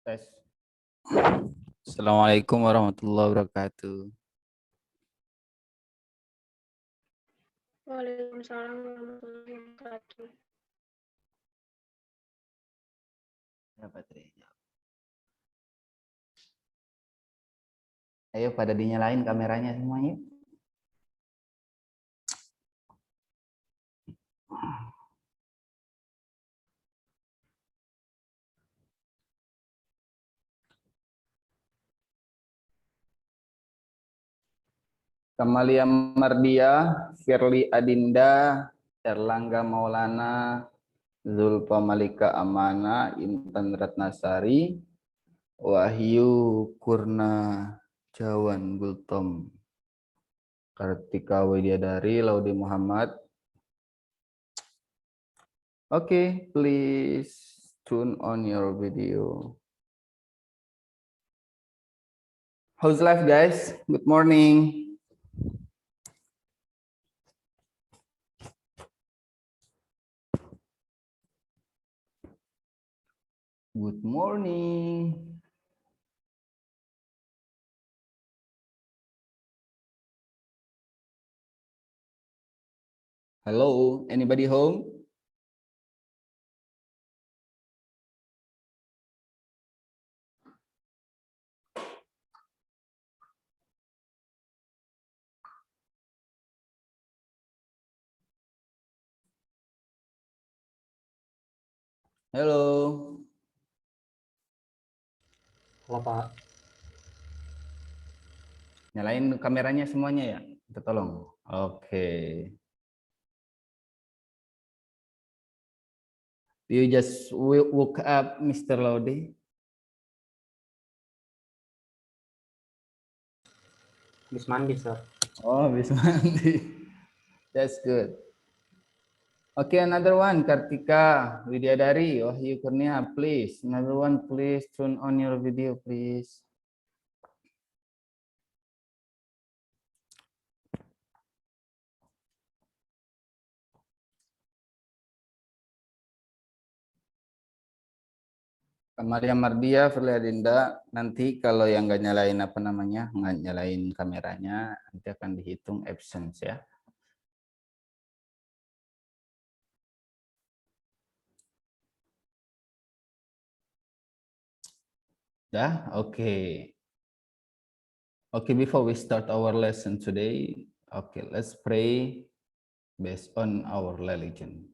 Tes. Assalamualaikum warahmatullahi wabarakatuh. Waalaikumsalam warahmatullahi wabarakatuh. Ya, baterainya. Ayo pada dinyalain kameranya semuanya. Kamalia Mardia, Firly Adinda, Erlangga Maulana, Zulfa Malika Amana, Intan Ratnasari, Wahyu Kurna Jawan Gultom, Kartika Widyadari, Laudi Muhammad. Okay, please tune on your video. How's life, guys? Good morning. Good morning. Hello, anybody home? Halo. Halo Pak. Nyalain kameranya semuanya ya? Kita tolong. Oke. You just woke up, Mr. Laude? Habis mandi, Sir. Oh, habis mandi. That's good. Okay, another one, Kartika Widyadari, Wahyu Kurnia, please. Another one, please turn on your video, please. Maria Mardia, Firly Adinda, nanti kalau yang nggak nyalain nggak nyalain kameranya, nanti akan dihitung absence ya. Dah, oke. Okay, before we start our lesson today, okay, let's pray based on our religion.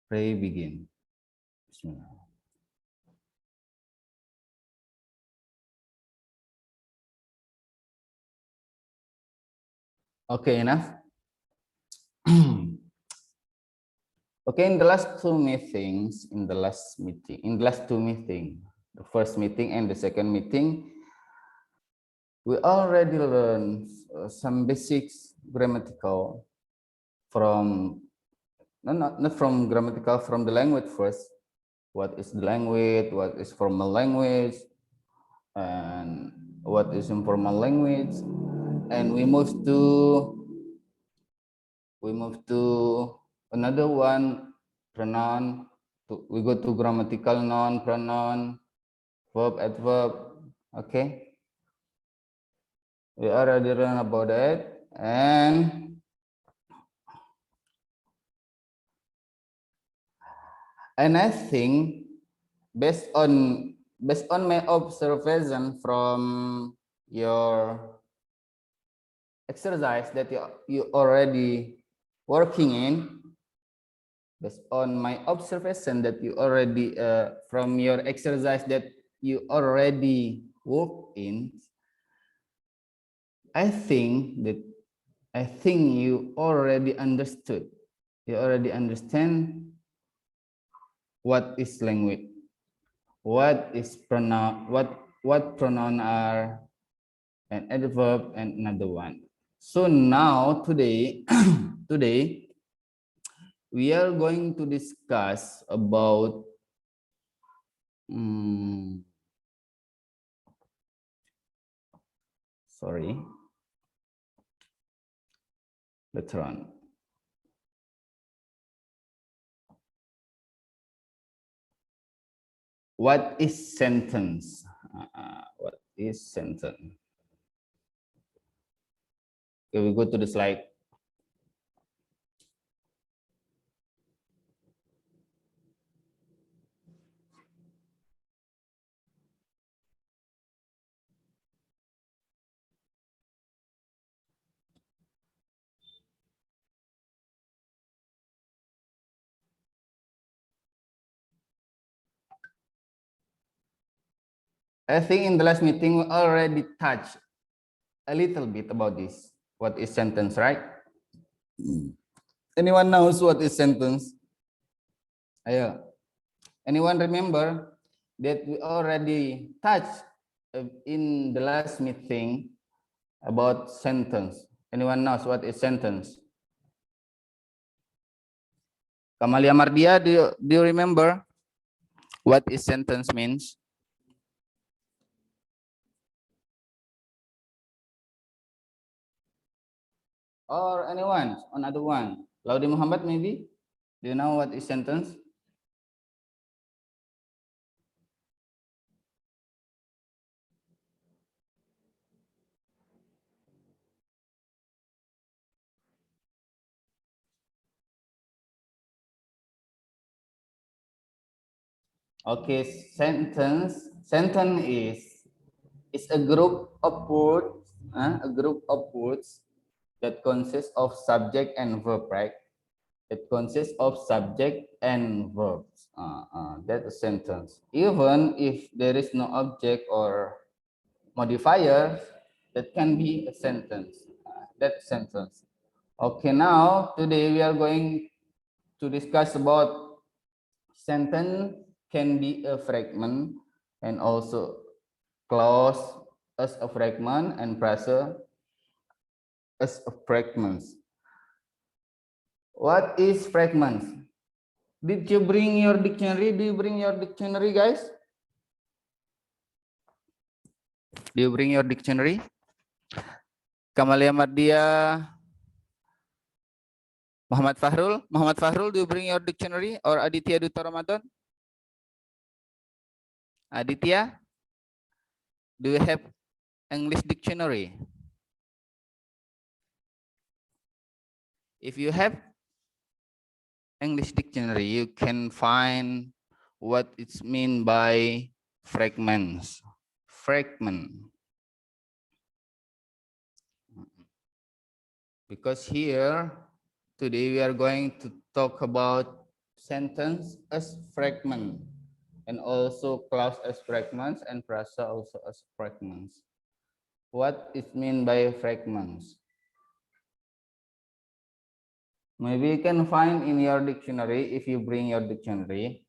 Pray begin. Bismillah. Okay, enough. Okay, in the last two meetings, the first meeting and the second meeting, we already learned some basics grammatical from, not from grammatical, from the language first. What is the language? What is formal language? And what is informal language? And we move to another one, pronoun. We go to grammatical noun, pronoun, verb, adverb. Okay, we already learned about that. And I think based on my observation from your exercise that you already working in, based on my observation that you already from your exercise that you already work in, I think you already understood, you already understand what is language, what is pronoun, what pronoun are, and adverb, and another one. So now today today we are going to discuss about let's run. What is sentence? What is sentence? Okay, we go to the slide. I think in the last meeting we already touched a little bit about this. What is sentence, right? Anyone knows what is sentence? Ayo. Anyone remember that we already touched in the last meeting about sentence? Anyone knows what is sentence? Kamalia Mardia, do you remember what is sentence means? Or anyone, another one? Laudi Muhammad maybe? Do you know what is sentence? Okay, sentence is a group of words, that consists of subject and verb, right? It consists of subject and verbs. That's a sentence. Even if there is no object or modifier, that can be a sentence. That's sentence. Okay, now today we are going to discuss about sentence can be a fragment and also clause as a fragment and phrase as a fragments. What is fragments? Did you bring your dictionary? Do you bring your dictionary, guys? Do you bring your dictionary? Kamalia Mardia, Muhammad Fahrul, do you bring your dictionary? Or Aditya Duta Ramadan? Aditya, do you have English dictionary? If you have English dictionary, you can find what it's mean by fragments. Fragment. Because here, today we are going to talk about sentence as fragment and also clause as fragments and phrase also as fragments. What is mean by fragments? Maybe you can find in your dictionary if you bring your dictionary.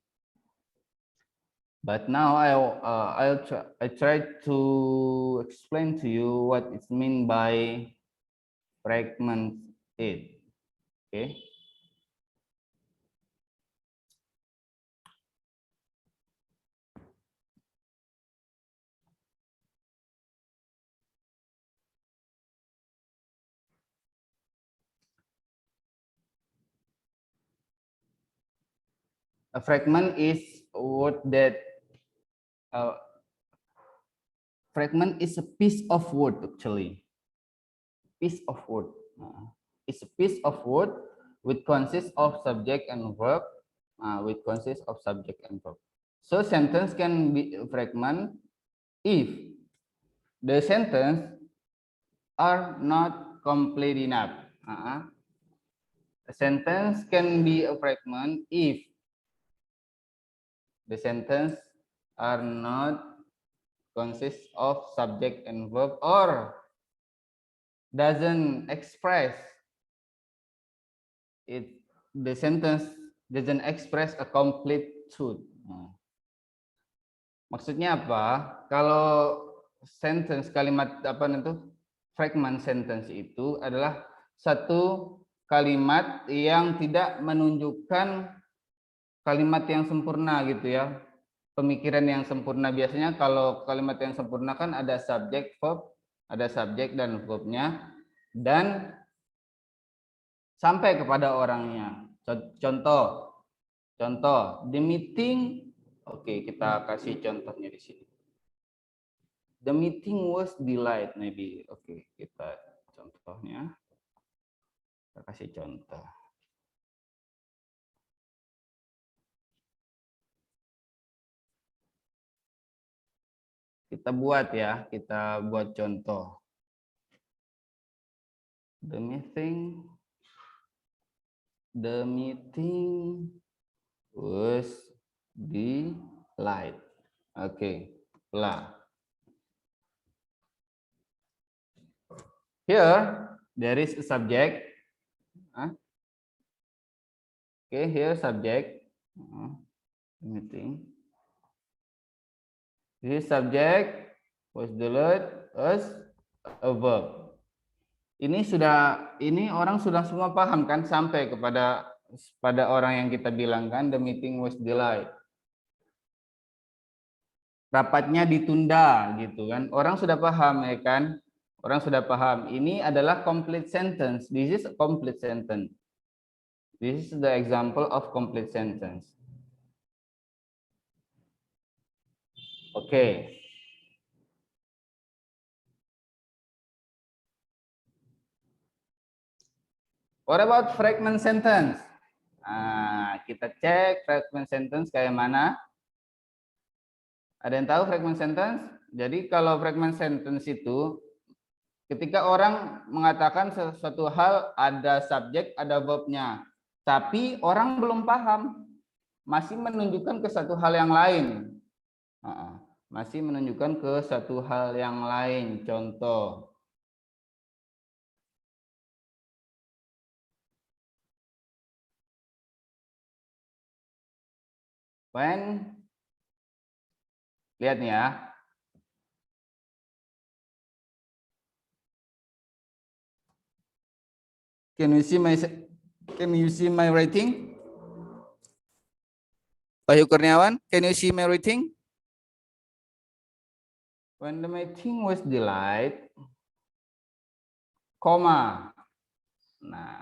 But now I try to explain to you what it mean by fragment it. Okay. A fragment is a word that fragment is a piece of word actually. Piece of word. It's a piece of word which consists of subject and verb. Which consists of subject and verb. So sentence can be a fragment if the sentence are not complete enough. A sentence can be a fragment if the sentence are not consist of subject and verb or doesn't express it. The sentence doesn't express a complete truth. Maksudnya apa? Kalau sentence kalimat apa itu fragment sentence itu adalah satu kalimat yang tidak menunjukkan kalimat yang sempurna gitu ya. Pemikiran yang sempurna biasanya kalau kalimat yang sempurna kan ada subjek verb, ada subjek dan verbnya dan sampai kepada orangnya. Contoh, the meeting Oke, kita kasih contohnya di sini. The meeting was delayed, maybe. Oke, kita contohnya. Kita kasih contoh. Kita buat ya, kita buat contoh. The meeting was delayed. Oke, lah. Here there is a subject. Okay, here subject. Meeting. This subject was delayed as a verb. Ini orang sudah semua paham kan, sampai kepada orang yang kita bilang kan, the meeting was delayed. Rapatnya ditunda gitu kan. Orang sudah paham ya kan? Orang sudah paham. Ini adalah complete sentence. This is a complete sentence. This is the example of complete sentence. Oke. What about fragment sentence? Nah, kita cek fragment sentence kayak mana. Ada yang tahu fragment sentence? Jadi kalau fragment sentence itu ketika orang mengatakan sesuatu hal, ada subjek, ada verbnya, tapi orang belum paham, masih menunjukkan ke satu hal yang lain. Masih menunjukkan ke satu hal yang lain. Contoh. When, lihat nih ya. Can you see my writing? Wahyu Kurniawan, can you see my writing? When the meeting was delayed, koma. Nah,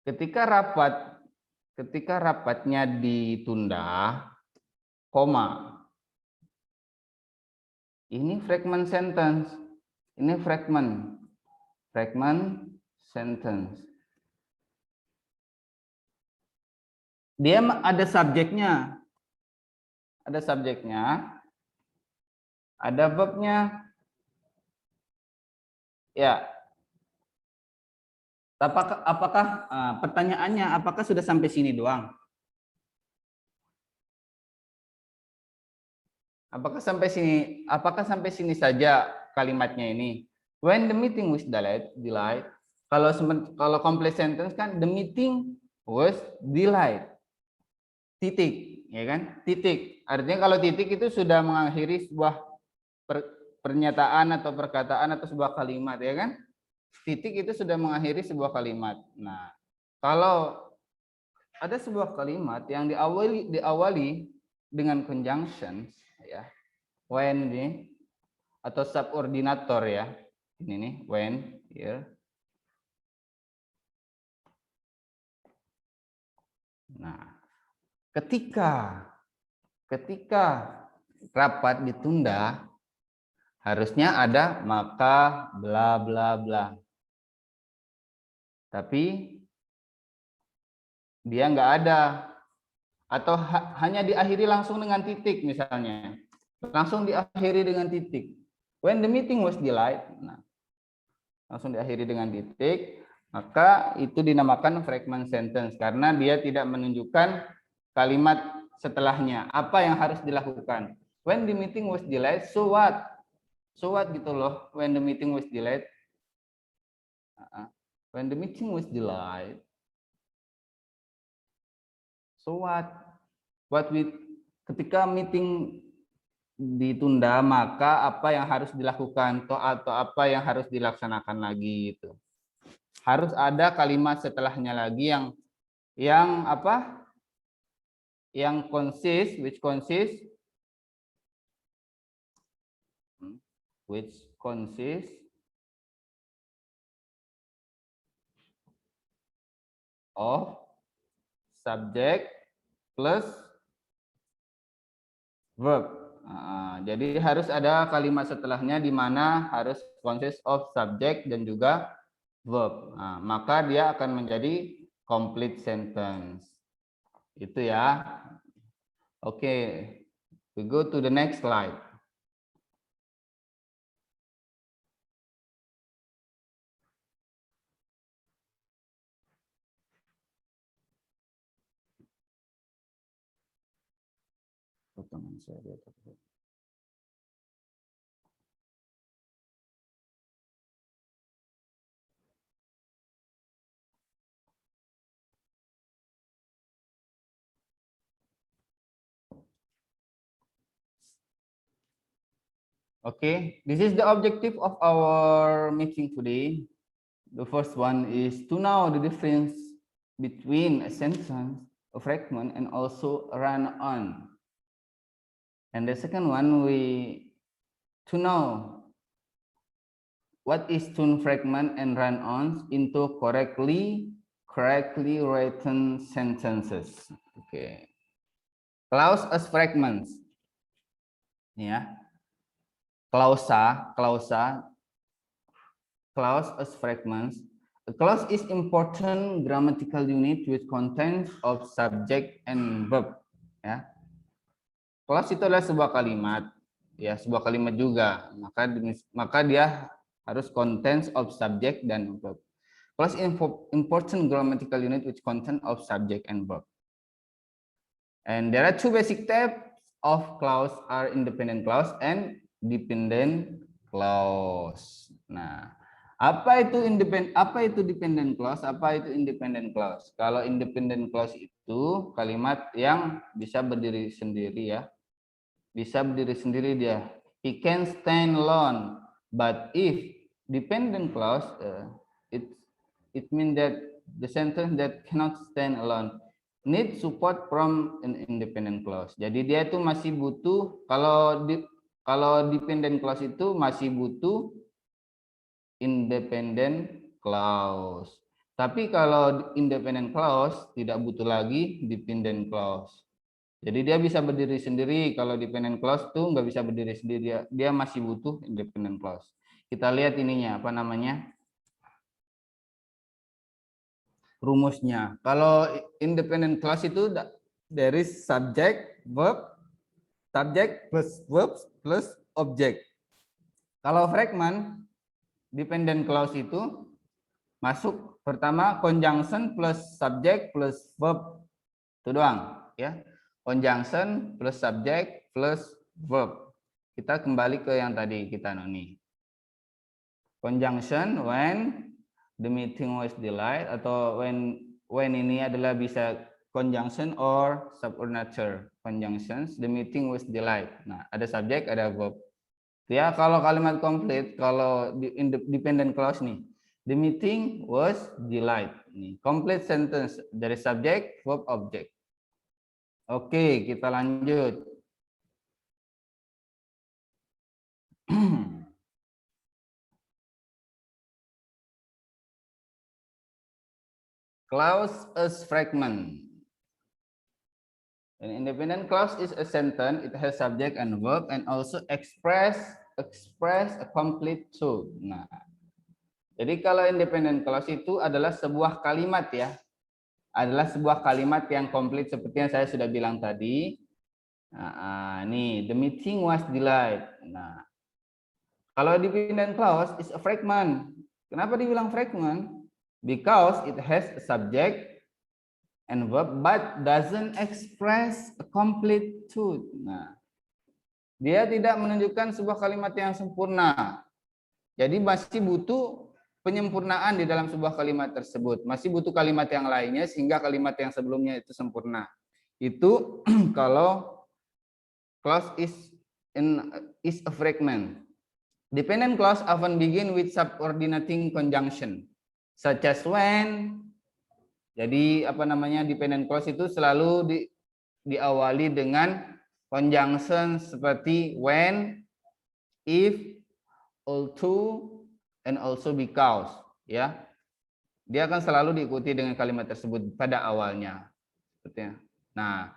ketika rapatnya ditunda, koma. Ini fragment sentence. Ini fragment sentence. Dia ada subjeknya. Ada subjeknya. Ada verbnya. Ya. Apakah pertanyaannya apakah sudah sampai sini doang? Apakah sampai sini saja kalimatnya ini? When the meeting was delayed. Kalau complete sentence kan the meeting was delayed. Titik, ya kan? Titik. Artinya kalau titik itu sudah mengakhiri sebuah pernyataan atau perkataan atau sebuah kalimat, ya kan? Titik itu sudah mengakhiri sebuah kalimat. Nah, kalau ada sebuah kalimat yang diawali dengan conjunction, ya, when nih, atau subordinator ya, ini nih, when here. Nah, ketika rapat ditunda, harusnya ada maka bla bla bla. Tapi dia nggak ada, atau hanya diakhiri langsung dengan titik misalnya. Langsung diakhiri dengan titik. When the meeting was delayed, nah, langsung diakhiri dengan titik, maka itu dinamakan fragment sentence karena dia tidak menunjukkan kalimat setelahnya. Apa yang harus dilakukan? When the meeting was delayed, so what? So what gitu loh, when the meeting was delayed. When the meeting was delayed, so what? Ketika meeting ditunda, maka apa yang harus dilakukan atau apa yang harus dilaksanakan lagi itu. Harus ada kalimat setelahnya lagi yang apa? Yang which consists of subject plus verb. Jadi harus ada kalimat setelahnya di mana harus consist of subject dan juga verb. Maka dia akan menjadi complete sentence. Itu ya. Oke, we go to the next slide. Potongan saya di atas. Okay, this is the objective of our meeting today. The first one is to know the difference between a sentence, a fragment, and also a run-on. And the second one, to know what is tune fragment and run-ons into correctly written sentences. Okay. Clause as fragments. Yeah. Clause as fragments. A clause is important grammatical unit with content of subject and verb. Ya. Clause itu adalah sebuah kalimat, ya sebuah kalimat juga. Maka dia harus content of subject dan verb. Clause important grammatical unit with content of subject and verb. And there are two basic types of clause are independent clause and dependent clause. Nah, apa itu dependent clause? Apa itu independent clause? Kalau independent clause itu kalimat yang bisa berdiri sendiri ya. Bisa berdiri sendiri dia. He can stand alone. But if dependent clause, it means that the sentence that cannot stand alone need support from an independent clause. Jadi dia itu masih butuh kalau dependent clause itu masih butuh independent clause. Tapi kalau independent clause tidak butuh lagi dependent clause. Jadi dia bisa berdiri sendiri. Kalau dependent clause tuh nggak bisa berdiri sendiri. Dia masih butuh independent clause. Kita lihat ininya apa namanya? Rumusnya. Kalau independent clause itu dari subject, verb, subject plus verb plus object. Kalau fragment, dependent clause itu masuk pertama conjunction plus subject plus verb. Itu doang, ya. Conjunction plus subject plus verb. Kita kembali ke yang tadi kita nih. Conjunction when the meeting was delayed, atau when ini adalah bisa conjunction or subordinate conjunctions, the meeting was delayed. Nah, ada subject, ada verb. Ya, kalau kalimat komplit, kalau di dependent clause nih, the meeting was delayed. Nih, complete sentence dari subject, verb, object. Oke, kita lanjut. Clause as fragment. An independent clause is a sentence. It has subject and verb and also express a complete truth. Nah, jadi kalau independent clause itu adalah sebuah kalimat ya, adalah sebuah kalimat yang komplit seperti yang saya sudah bilang tadi. Nah, nih, the meeting was delayed. Nah, kalau dependent clause is a fragment. Kenapa dibilang fragment? Because it has a subject and verb but doesn't express a complete truth. Nah, dia tidak menunjukkan sebuah kalimat yang sempurna. Jadi masih butuh penyempurnaan di dalam sebuah kalimat tersebut. Masih butuh kalimat yang lainnya sehingga kalimat yang sebelumnya itu sempurna. Itu kalau clause is a fragment. Dependent clause often begin with subordinating conjunction, such as when. Jadi apa namanya, dependent clause itu selalu diawali dengan conjunction seperti when, if, although, and also because. Ya, dia akan selalu diikuti dengan kalimat tersebut pada awalnya. Nah,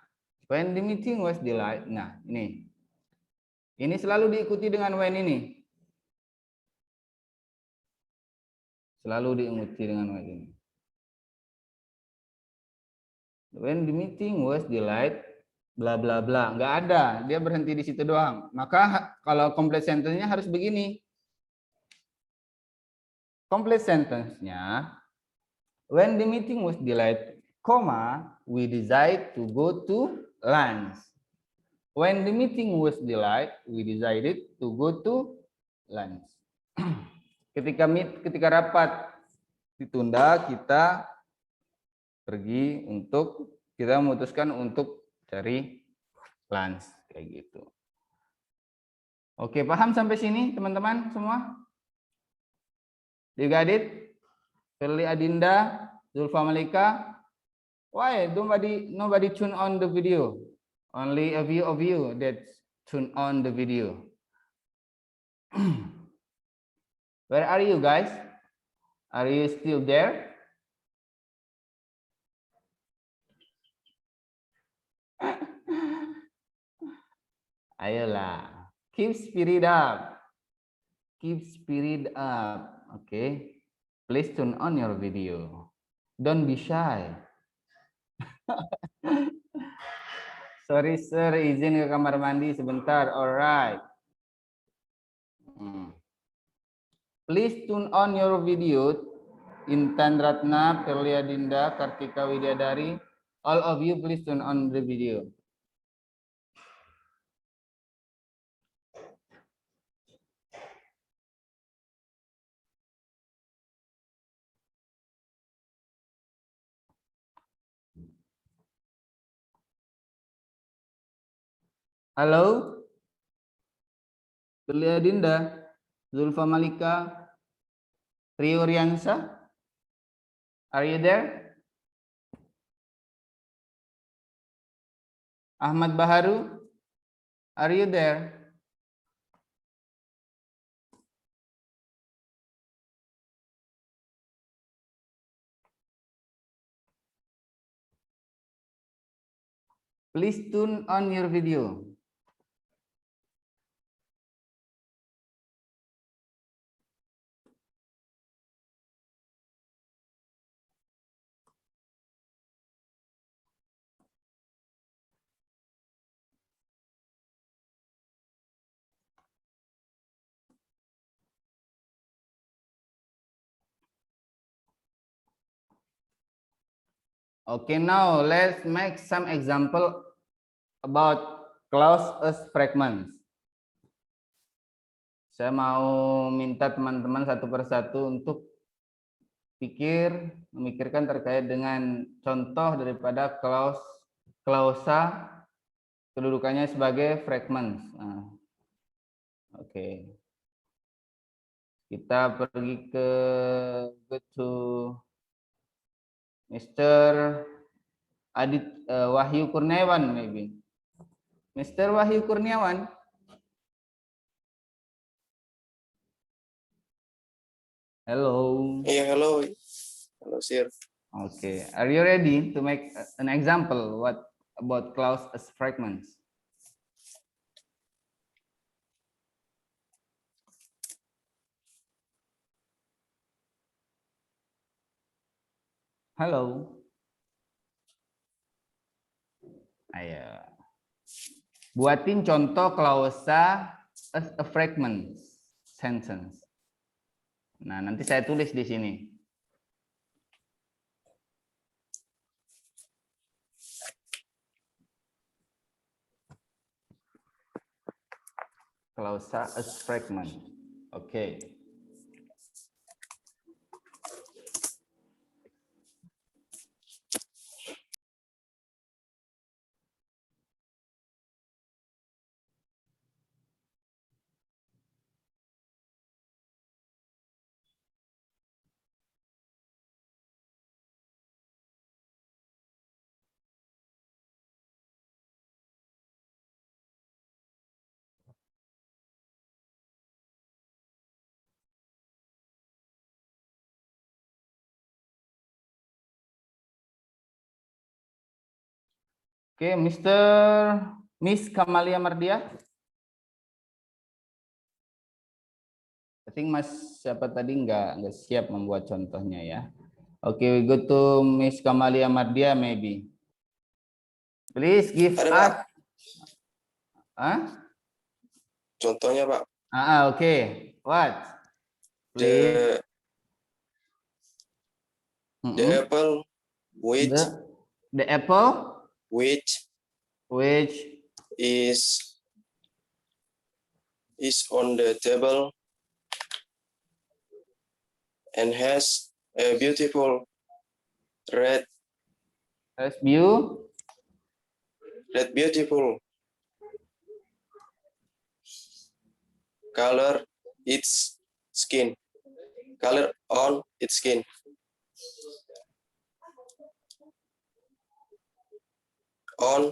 When the meeting was delayed. Nah, ini selalu diikuti dengan when ini. Selalu diikuti dengan when ini. When the meeting was delayed, bla bla bla, nggak ada, dia berhenti di situ doang. Maka kalau complete sentence-nya harus begini. Complete sentence-nya, when the meeting was delayed, comma, we decided to go to lunch. When the meeting was delayed, we decided to go to lunch. Ketika rapat ditunda, kita memutuskan untuk cari lunch kayak gitu. Oke, paham sampai sini teman-teman semua? You got it? Firly Adinda, Zulfa Malika. Why nobody tune on the video? Only a few of you that tune on the video. Where are you guys? Are you still there? Ayolah, keep spirit up. Keep spirit up. Okay. Please turn on your video. Don't be shy. Sorry sir, izin ke kamar mandi sebentar. Alright. Please turn on your video. Intan Ratna, Perlia Dinda, Kartika Widyadari. All of you please turn on the video. Halo? Perlia Dinda, Zulfa Malika, Rio Riansa, are you there? Ahmad Baharu, are you there? Please turn on your video. Okay, now let's make some example about clause as fragments. Saya mau minta teman-teman satu persatu untuk memikirkan terkait dengan contoh daripada klausa kedudukannya sebagai fragments. Nah, Oke. Kita pergi ke Mr. Wahyu Kurniawan maybe. Mr. Wahyu Kurniawan. Hello. Yeah, hello. Hello, sir. Okay. Are you ready to make an example what about clause as fragments? Halo. Ayo. Buatin contoh klausa as a fragment sentence. Nah, nanti saya tulis di sini. Klausa as fragment. Oke. Oke, Miss Kamalia Mardia. I think Mas siapa tadi nggak siap membuat contohnya ya. Oke, we go to Miss Kamalia Mardia maybe. Please give Ada, us. Pak. Huh? Contohnya, Pak. Oke. What? Please. The apple which The apple which is on the table and has a beautiful red beautiful color on its skin. On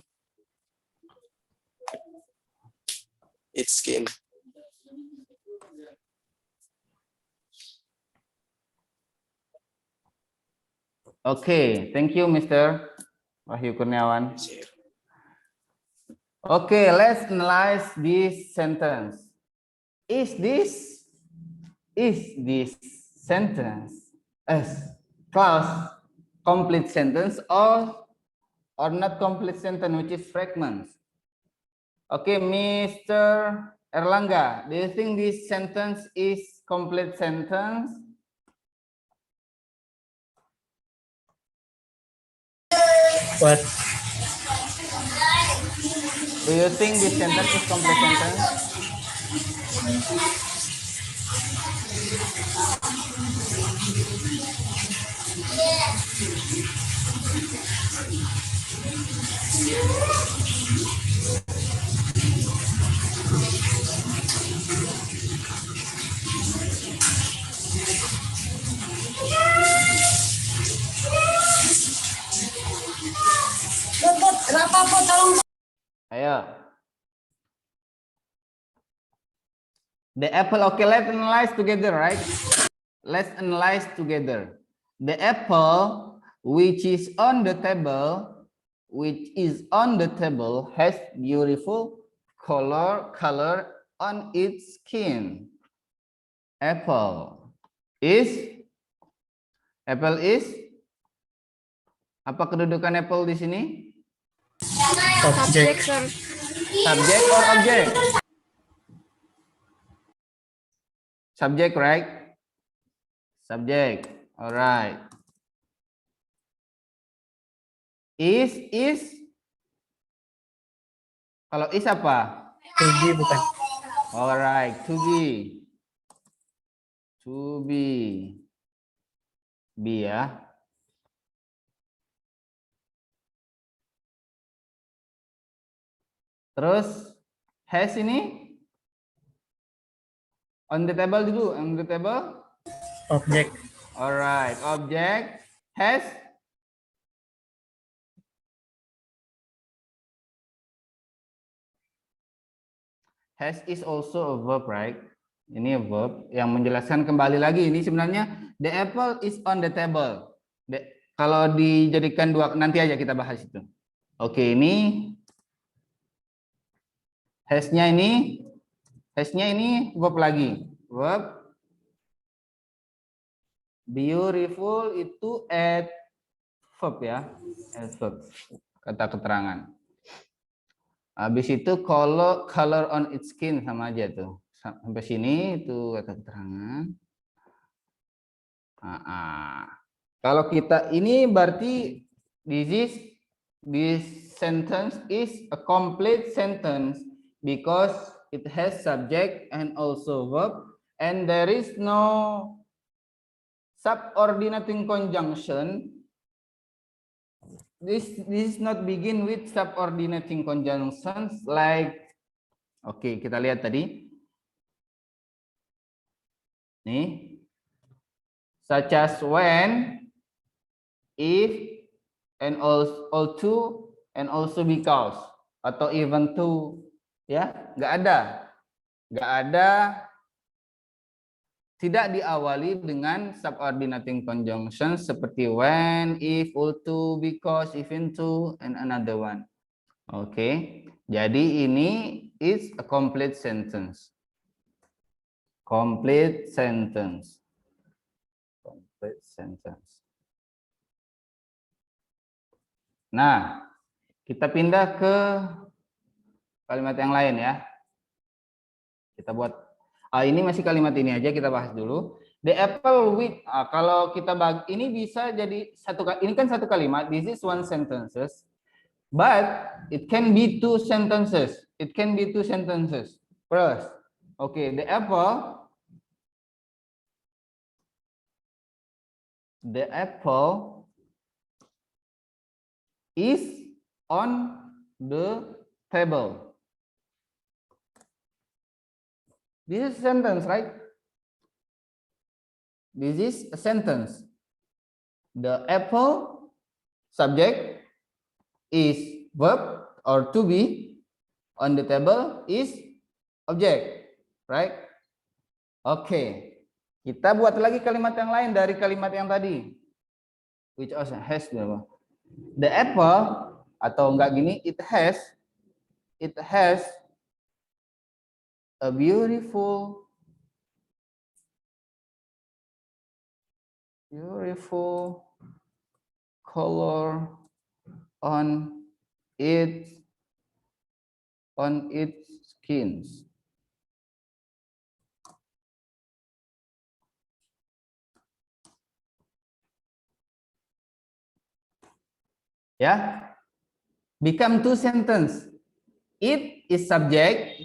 its skin. Okay, thank you, Mr. Wahyu Kurniawan. Sir. Okay, let's analyze this sentence. Is this sentence as clause complete sentence or not complete sentence, which is fragments? Okay, Mr. Erlangga, do you think this sentence is complete sentence? What? Do you think this sentence is complete sentence? Ayo. The apple, okay, let's analyze together, right? Let's analyze together. The apple which is on the table, has beautiful color on its skin. Apple is apa kedudukan apple di sini? Subject, sir. Subject or object? Subject, right? Subject. All right. Is kalau is apa? To be bukan. All right, to be. Be ya. Terus has ini on the table dulu, on the table. Object. Alright, object has is also a verb, right? Ini a verb yang menjelaskan kembali lagi. Ini sebenarnya the apple is on the table. Kalau dijadikan dua, nanti aja kita bahas itu. Oke, ini has-nya ini verb lagi. Verb beautiful itu add verb ya. Add verb. Kata keterangan. Habis itu color on its skin sama aja tuh. Sampai sini itu kata keterangan. Kalau kita ini berarti this sentence is a complete sentence because it has subject and also verb and there is no subordinating conjunction. This is not begin with subordinating conjunctions like kita lihat tadi. Nih. Such as when, if, and also and also because atau even to, ya, nggak ada, tidak diawali dengan subordinating conjunction seperti when, if, all to, because, even to, and another one. Oke. Jadi ini is a complete sentence. Complete sentence. Complete sentence. Nah, kita pindah ke kalimat yang lain ya. Kita buat ini masih kalimat ini aja, kita bahas dulu. The apple with kalau kita bagi ini bisa jadi ini kan satu kalimat. This is one sentences. But it can be two sentences. It can be two sentences. First, okay, the apple is on the table. This is a sentence, right? This is a sentence. The apple subject is verb or to be, on the table is object, right? Oke, kita buat lagi kalimat yang lain dari kalimat yang tadi, which also has the apple, atau enggak gini, it has a beautiful color on its skins. Ya, become two sentence. It is subject.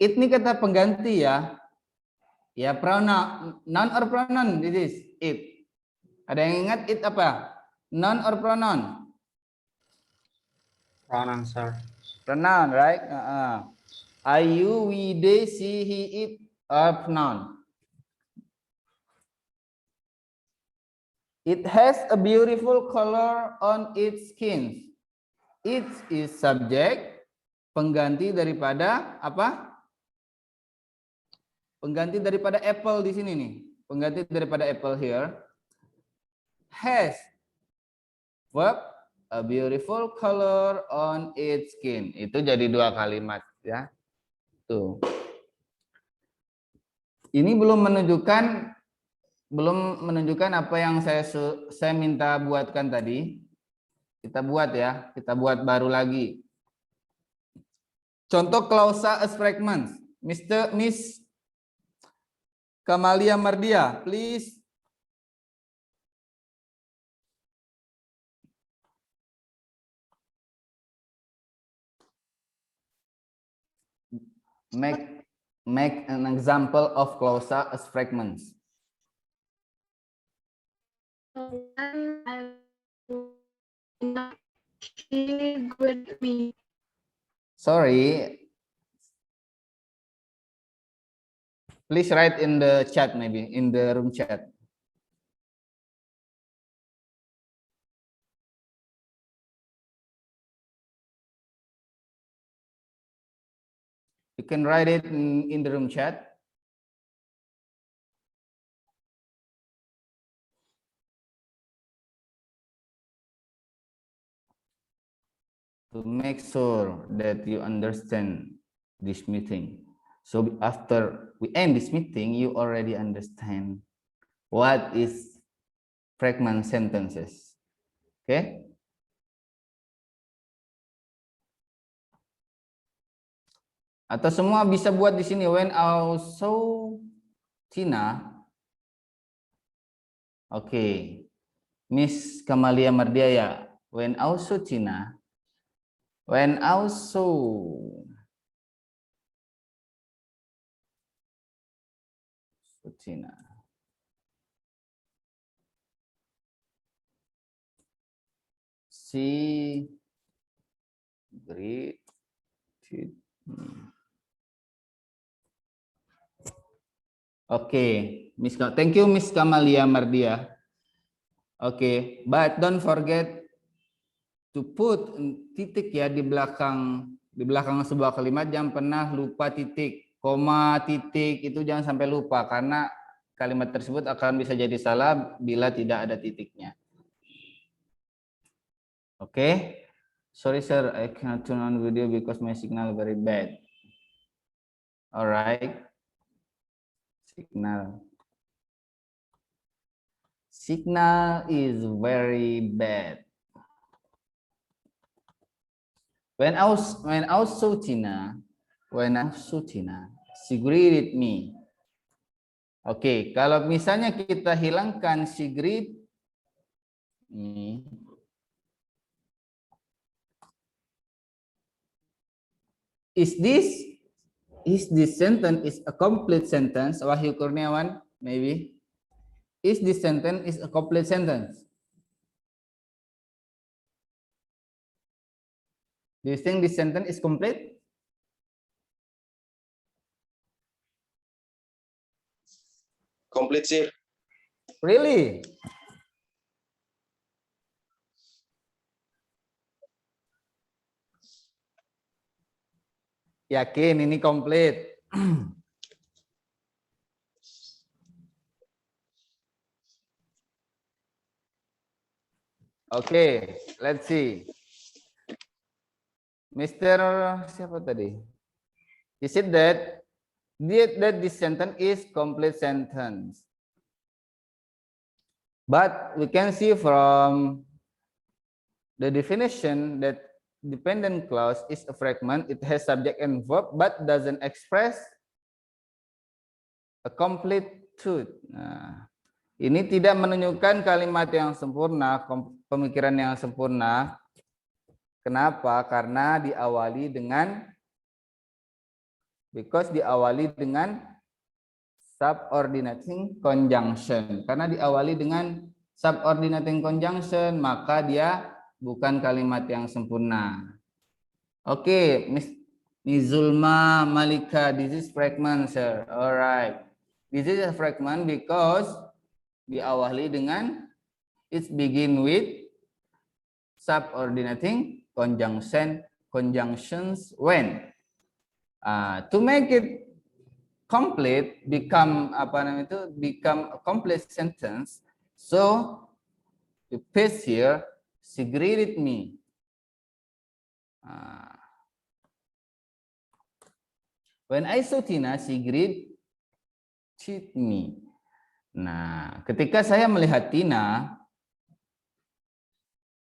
It ini kata pengganti ya. Ya, pronoun, noun or pronoun, this is it. Ada yang ingat it apa? Noun or pronoun? Pronoun, sir. Pronoun, right? I, you, we, they, she, he, it are pronoun. It has a beautiful color on its skin. It is subject, pengganti daripada apa? Pengganti daripada apple di sini nih. Pengganti daripada apple here. Has verb, a beautiful color on its skin. Itu jadi dua kalimat ya. Tuh. Ini belum menunjukkan apa yang saya minta buatkan tadi. Kita buat ya, kita buat baru lagi. Contoh klausa as fragments. Miss Kamalia Mardia, please. Make an example of klausa as fragments. She with me. Sorry. Please write in the chat, maybe in the room chat. You can write it in the room chat. To make sure that you understand this meeting. So after we end this meeting, you already understand what is fragment sentences. Okay? Atau semua bisa buat di sini when also Cina. Oke. Miss Kamalia Mardiaya, when also Cina. When also Cina. She greeted me. Okay, thank you Miss Kamalia Mardia. Okay, but don't forget to put titik ya di belakang sebuah kalimat. Jangan pernah lupa titik, koma, titik itu jangan sampai lupa karena kalimat tersebut akan bisa jadi salah bila tidak ada titiknya. Oke. Sorry, sir, I cannot turn on video because my signal very bad. All right. Signal is very bad. When I saw Tina, she greeted me. Oke, kalau misalnya kita hilangkan she greet me, is this sentence is a complete sentence? Wahyu Kurniawan, maybe. Is this sentence is a complete sentence? Do you think this sentence is complete? Complete, sir. Really? Yakin ini komplit? Oke, let's see. Mr. siapa tadi? He said that this sentence is complete sentence. But we can see from the definition that dependent clause is a fragment. It has subject and verb, but doesn't express a complete truth. Nah, ini tidak menunjukkan kalimat yang sempurna, pemikiran yang sempurna. Kenapa? Karena diawali dengan subordinating conjunction. Karena diawali dengan subordinating conjunction, maka dia bukan kalimat yang sempurna. Oke, Miss Zulma Malika, this is fragment, sir. Alright, this is a fragment because diawali dengan it begin with subordinating conjunctions when. To make it complete, become a complete sentence. So you paste here, she greeted me. When I saw Tina, she greeted me. Nah, ketika saya melihat Tina,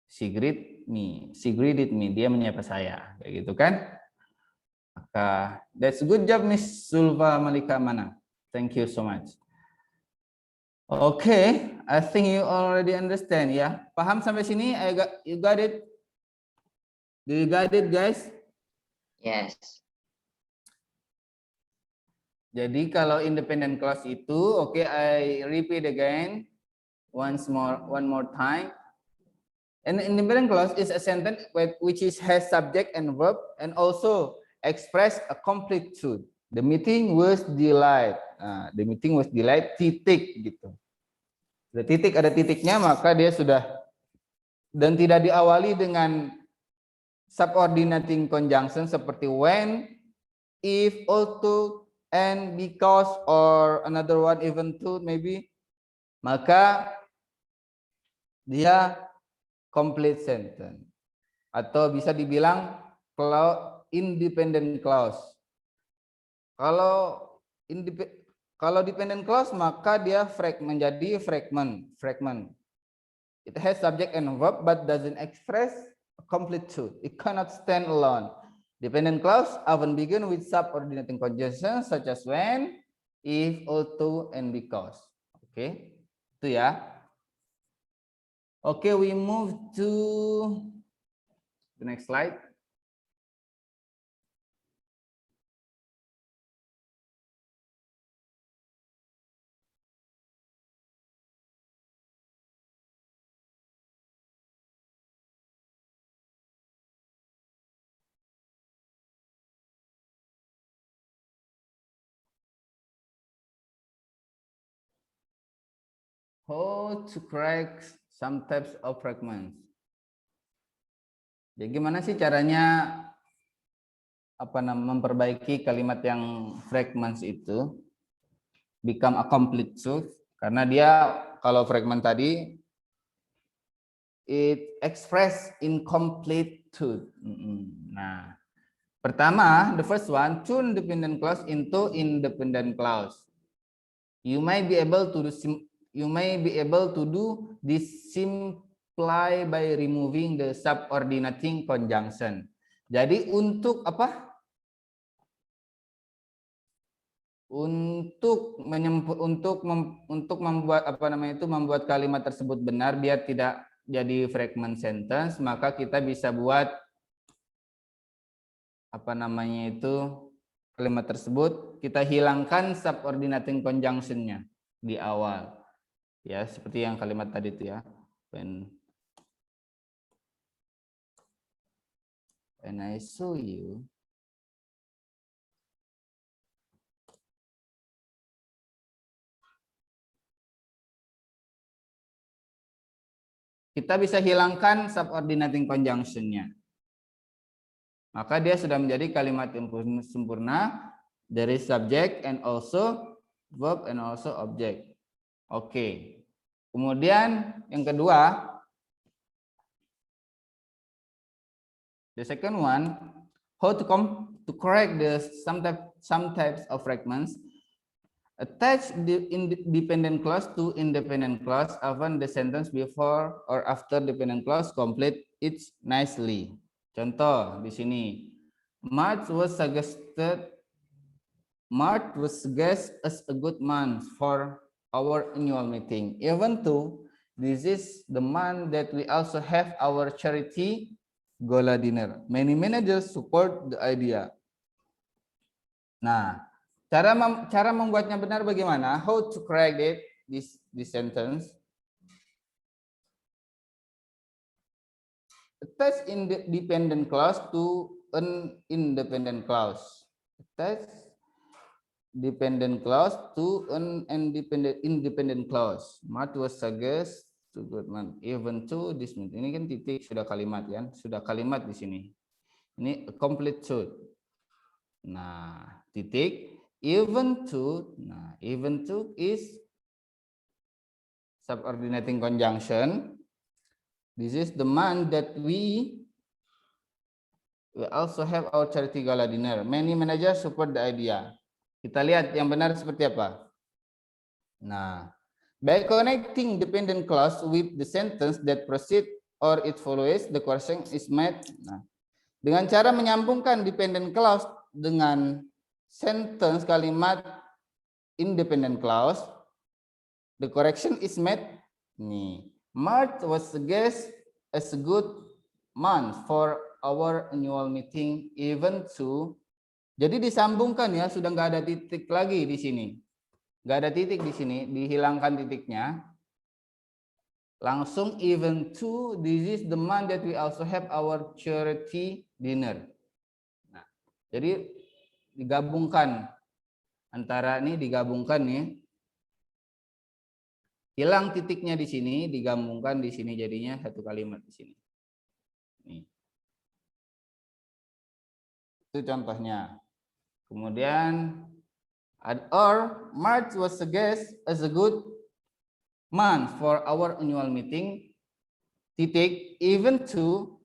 she greeted me, dia menyapa saya, kayak gitu kan? Maka that's good job, Miss Zulfa Malika Mana. Thank you so much. Okay, I think you already understand ya. Paham sampai sini? You got it? Do you got it, guys? Yes. Jadi kalau independent clause itu, okay, I repeat again one more time. An independent clause is a sentence which has subject and verb and also express a complete truth. The meeting was delight. The meeting was delight. Titik gitu. The titik ada titiknya, maka dia sudah, dan tidak diawali dengan subordinating conjunction seperti when, if, although, and, because, or another one even to maybe, maka dia complete sentence atau bisa dibilang independent clause. Kalau dependent clause maka dia menjadi fragment. It has subject and verb but doesn't express a complete truth. It cannot stand alone. Dependent clause often begin with subordinating conjunctions such as when, if, although, and because. Oke, itu ya. Oke, we move to the next slide. How to correct some types of fragments. Jadi gimana sih caranya memperbaiki kalimat yang fragments itu become a complete truth? Karena dia kalau fragment tadi it express incompletude. Nah, pertama, the first one, turn dependent clause into independent clause. You may be able to do this simply by removing the subordinating conjunction. Jadi untuk apa? Untuk membuat membuat kalimat tersebut benar biar tidak jadi fragment sentence, maka kita bisa buat kalimat tersebut kita hilangkan subordinating conjunction-nya di awal. Ya, seperti yang kalimat tadi itu ya. When I saw you, kita bisa hilangkan subordinating conjunction-nya. Maka dia sudah menjadi kalimat yang sempurna dari subject and also verb and also object. Oke. Kemudian yang kedua, the second one, how to correct the some types of fragments. Attach the dependent clause to independent clause often the sentence before or after dependent clause complete it nicely. Contoh di sini, March was suggested as a good month for our annual meeting. Even though this is the month that we also have our charity gala dinner. Many managers support the idea. Nah, cara membuatnya benar bagaimana? How to correct it, this sentence? Attach independent clause to an independent clause. Attach dependent clause to an independent clause. March was suggest to good month. Even to this month. Ini kan titik sudah kalimat kan? Sudah kalimat di sini. Ini complete truth. Nah, titik even to. Nah, even to is subordinating conjunction. This is the month that we also have our charity gala dinner. Many managers support the idea. Kita lihat yang benar seperti apa. Nah, by connecting dependent clause with the sentence that proceed or it follows, the correction is made. Nah, dengan cara menyambungkan dependent clause dengan sentence kalimat independent clause, the correction is made. Nih, March was suggested as a good month for our annual meeting even to. Jadi disambungkan ya, sudah nggak ada titik lagi di sini. Nggak ada titik di sini, dihilangkan titiknya. Langsung even to, this is the month that we also have our charity dinner. Nah, jadi digabungkan antara ini digabungkan nih. Hilang titiknya di sini, digabungkan di sini jadinya satu kalimat di sini. Nih. Itu contohnya. Kemudian or March was suggested as a good month for our annual meeting. Titik even to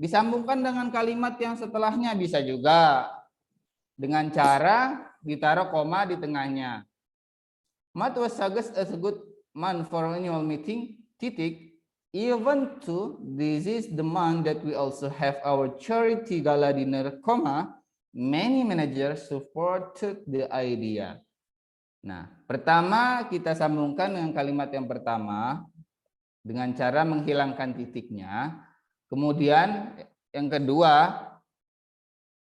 disambungkan dengan kalimat yang setelahnya bisa juga dengan cara ditaruh koma di tengahnya. March was suggested as a good month for annual meeting, titik, even to, this is the month that we also have our charity gala dinner, comma, many managers supported the idea. Nah, pertama kita sambungkan dengan kalimat yang pertama dengan cara menghilangkan titiknya. Kemudian yang kedua,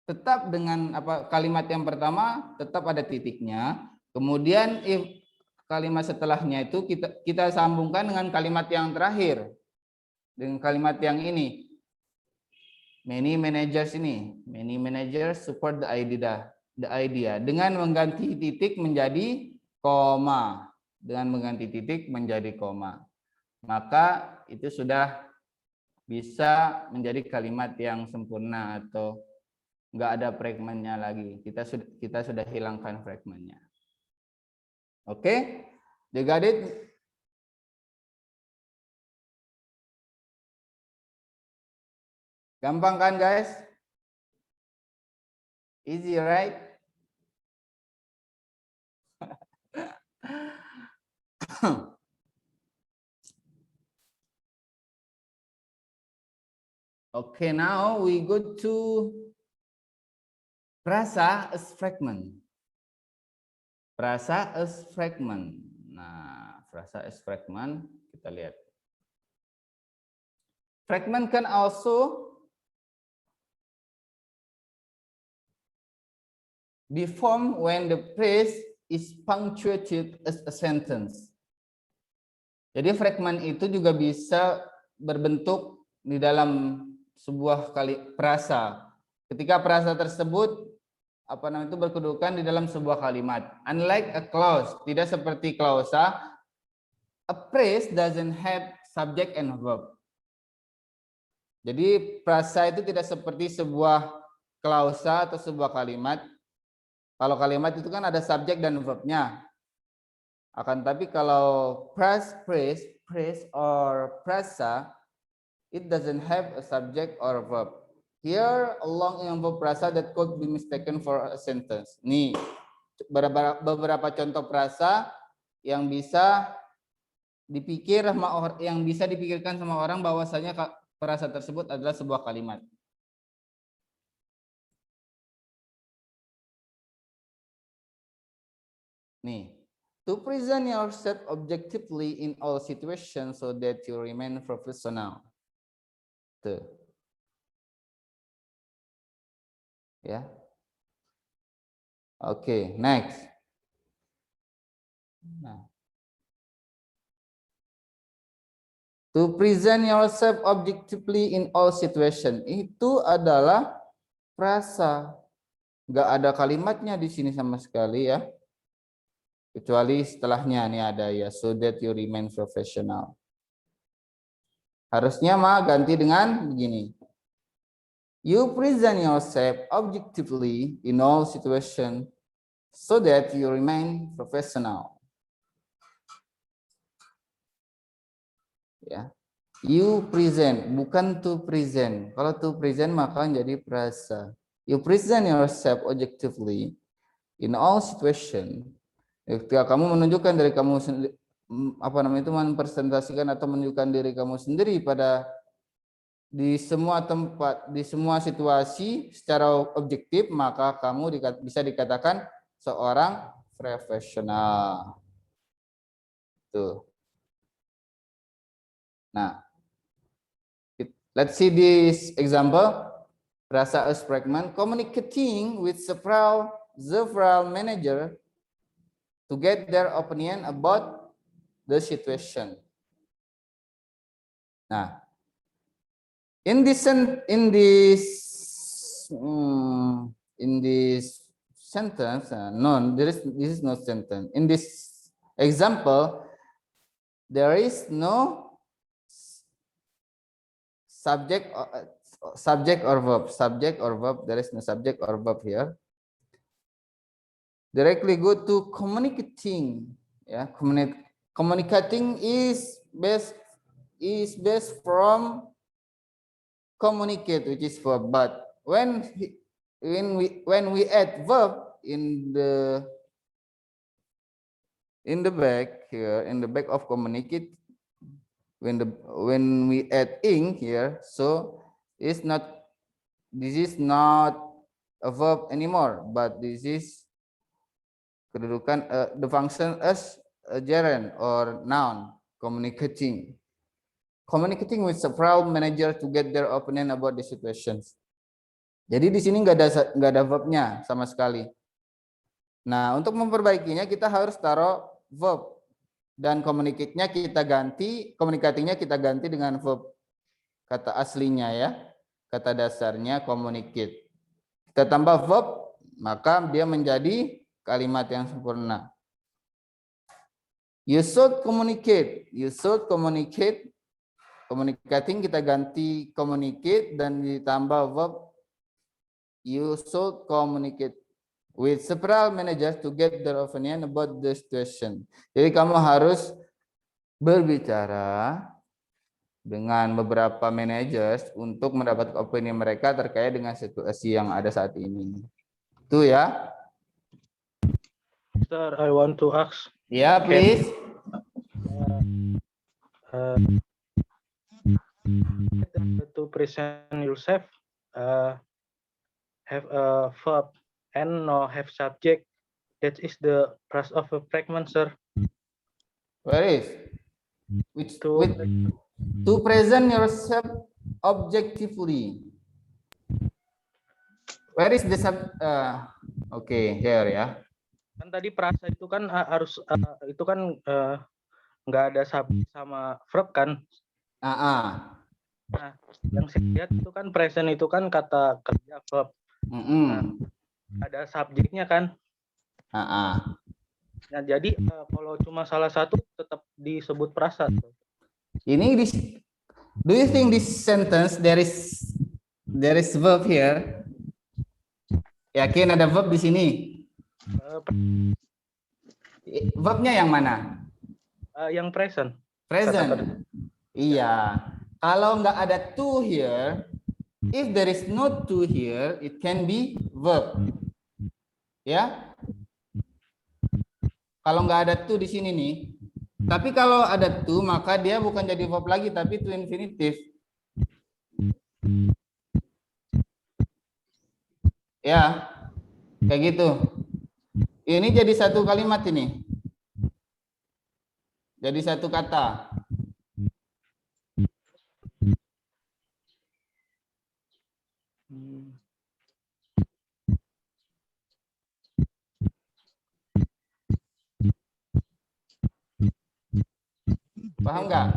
tetap dengan kalimat yang pertama tetap ada titiknya. Kemudian kalimat setelahnya itu kita sambungkan dengan kalimat yang terakhir. Dengan kalimat yang ini. Many managers ini. Many managers support the idea. Dengan mengganti titik menjadi koma. Dengan mengganti titik menjadi koma. Maka itu sudah bisa menjadi kalimat yang sempurna atau nggak ada fragmentnya lagi. Kita sudah hilangkan fragmentnya. Okay, you got it? Gampang kan guys? Easy, right? Okay, now we go to frasa as fragment. Frasa as fragment. Nah, frasa as fragment kita lihat. Fragment can also be formed when the phrase is punctuated as a sentence. Jadi fragment itu juga bisa berbentuk di dalam sebuah frasa. Ketika frasa tersebut itu berkedudukan di dalam sebuah kalimat. Unlike a clause, tidak seperti klausa, a phrase doesn't have subject and verb. Jadi frasa itu tidak seperti sebuah klausa atau sebuah kalimat. Kalau kalimat itu kan ada subjek dan verbnya. Akan tapi kalau phrase or frasa, it doesn't have a subject or verb. Here, a long and verb frasa that could be mistaken for a sentence. Nih, beberapa contoh frasa yang bisa dipikirkan sama orang bahwasanya frasa tersebut adalah sebuah kalimat. Nih, to present yourself objectively in all situations so that you remain professional. Tuh. Ya. Oke, next. Nah. To present yourself objectively in all situations. Itu adalah frasa. Nggak ada kalimatnya di sini sama sekali ya. Kecuali setelahnya nih ada ya, so that you remain professional. Harusnya ganti dengan begini. You present yourself objectively in all situations so that you remain professional. Ya. You present, bukan to present. Kalau to present maka jadi frasa. You present yourself objectively in all situations. Ketika kamu menunjukkan dari kamu sendiri, mempresentasikan atau menunjukkan diri kamu sendiri di semua tempat, di semua situasi secara objektif, maka kamu bisa dikatakan seorang profesional. Tuh. Nah, let's see this example. Frasa as fragment, communicating with several manager to get their opinion about the situation. Nah, in this sentence, this is no sentence. In this example, there is no subject or verb. There is no subject or verb here. Directly go to communicating. Yeah, communicating is based from communicate, which is verb. But when we add verb in the back here, in the back of communicate, when we add ing here, so this is not a verb anymore, but this is kedudukan the function as a gerund or noun. Communicating with several manager to get their opinion about the situations. Jadi di sini nggak ada verbnya sama sekali. Nah, untuk memperbaikinya kita harus taruh verb dan communicate-nya kita ganti dengan verb kata aslinya ya, kata dasarnya communicate. Kita tambah verb, maka dia menjadi kalimat yang sempurna. You should communicate. Communicating kita ganti communicate dan ditambah verb. You should communicate with several managers to get their opinion about the situation. Jadi kamu harus berbicara dengan beberapa managers untuk mendapat opini mereka terkait dengan situasi yang ada saat ini. Itu ya. Sir, I want to ask. Ya, please. To present yourself, have a verb and no have subject. That is the price of a fragment, sir. Where is? Which, To to present yourself objectively. Where is the sub? Okay, here ya. kan tadi prasa itu kan harus itu kan nggak ada subjek sama verb kan. Nah, yang saya lihat itu kan present itu kan kata kerja verb. Ada subjeknya kan. Nah, jadi kalau cuma salah satu tetap disebut prasa. Ini do you think this sentence there is verb here? Yakin ada verb di sini? Verbnya yang mana? Yang present. Present. Iya. Kalau nggak ada to here, if there is no to here, it can be verb. Ya. Kalau nggak ada to di sini nih, tapi kalau ada to maka dia bukan jadi verb lagi tapi to infinitive. Ya, kayak gitu. Ini jadi satu kalimat ini. Jadi satu kata. Paham nggak?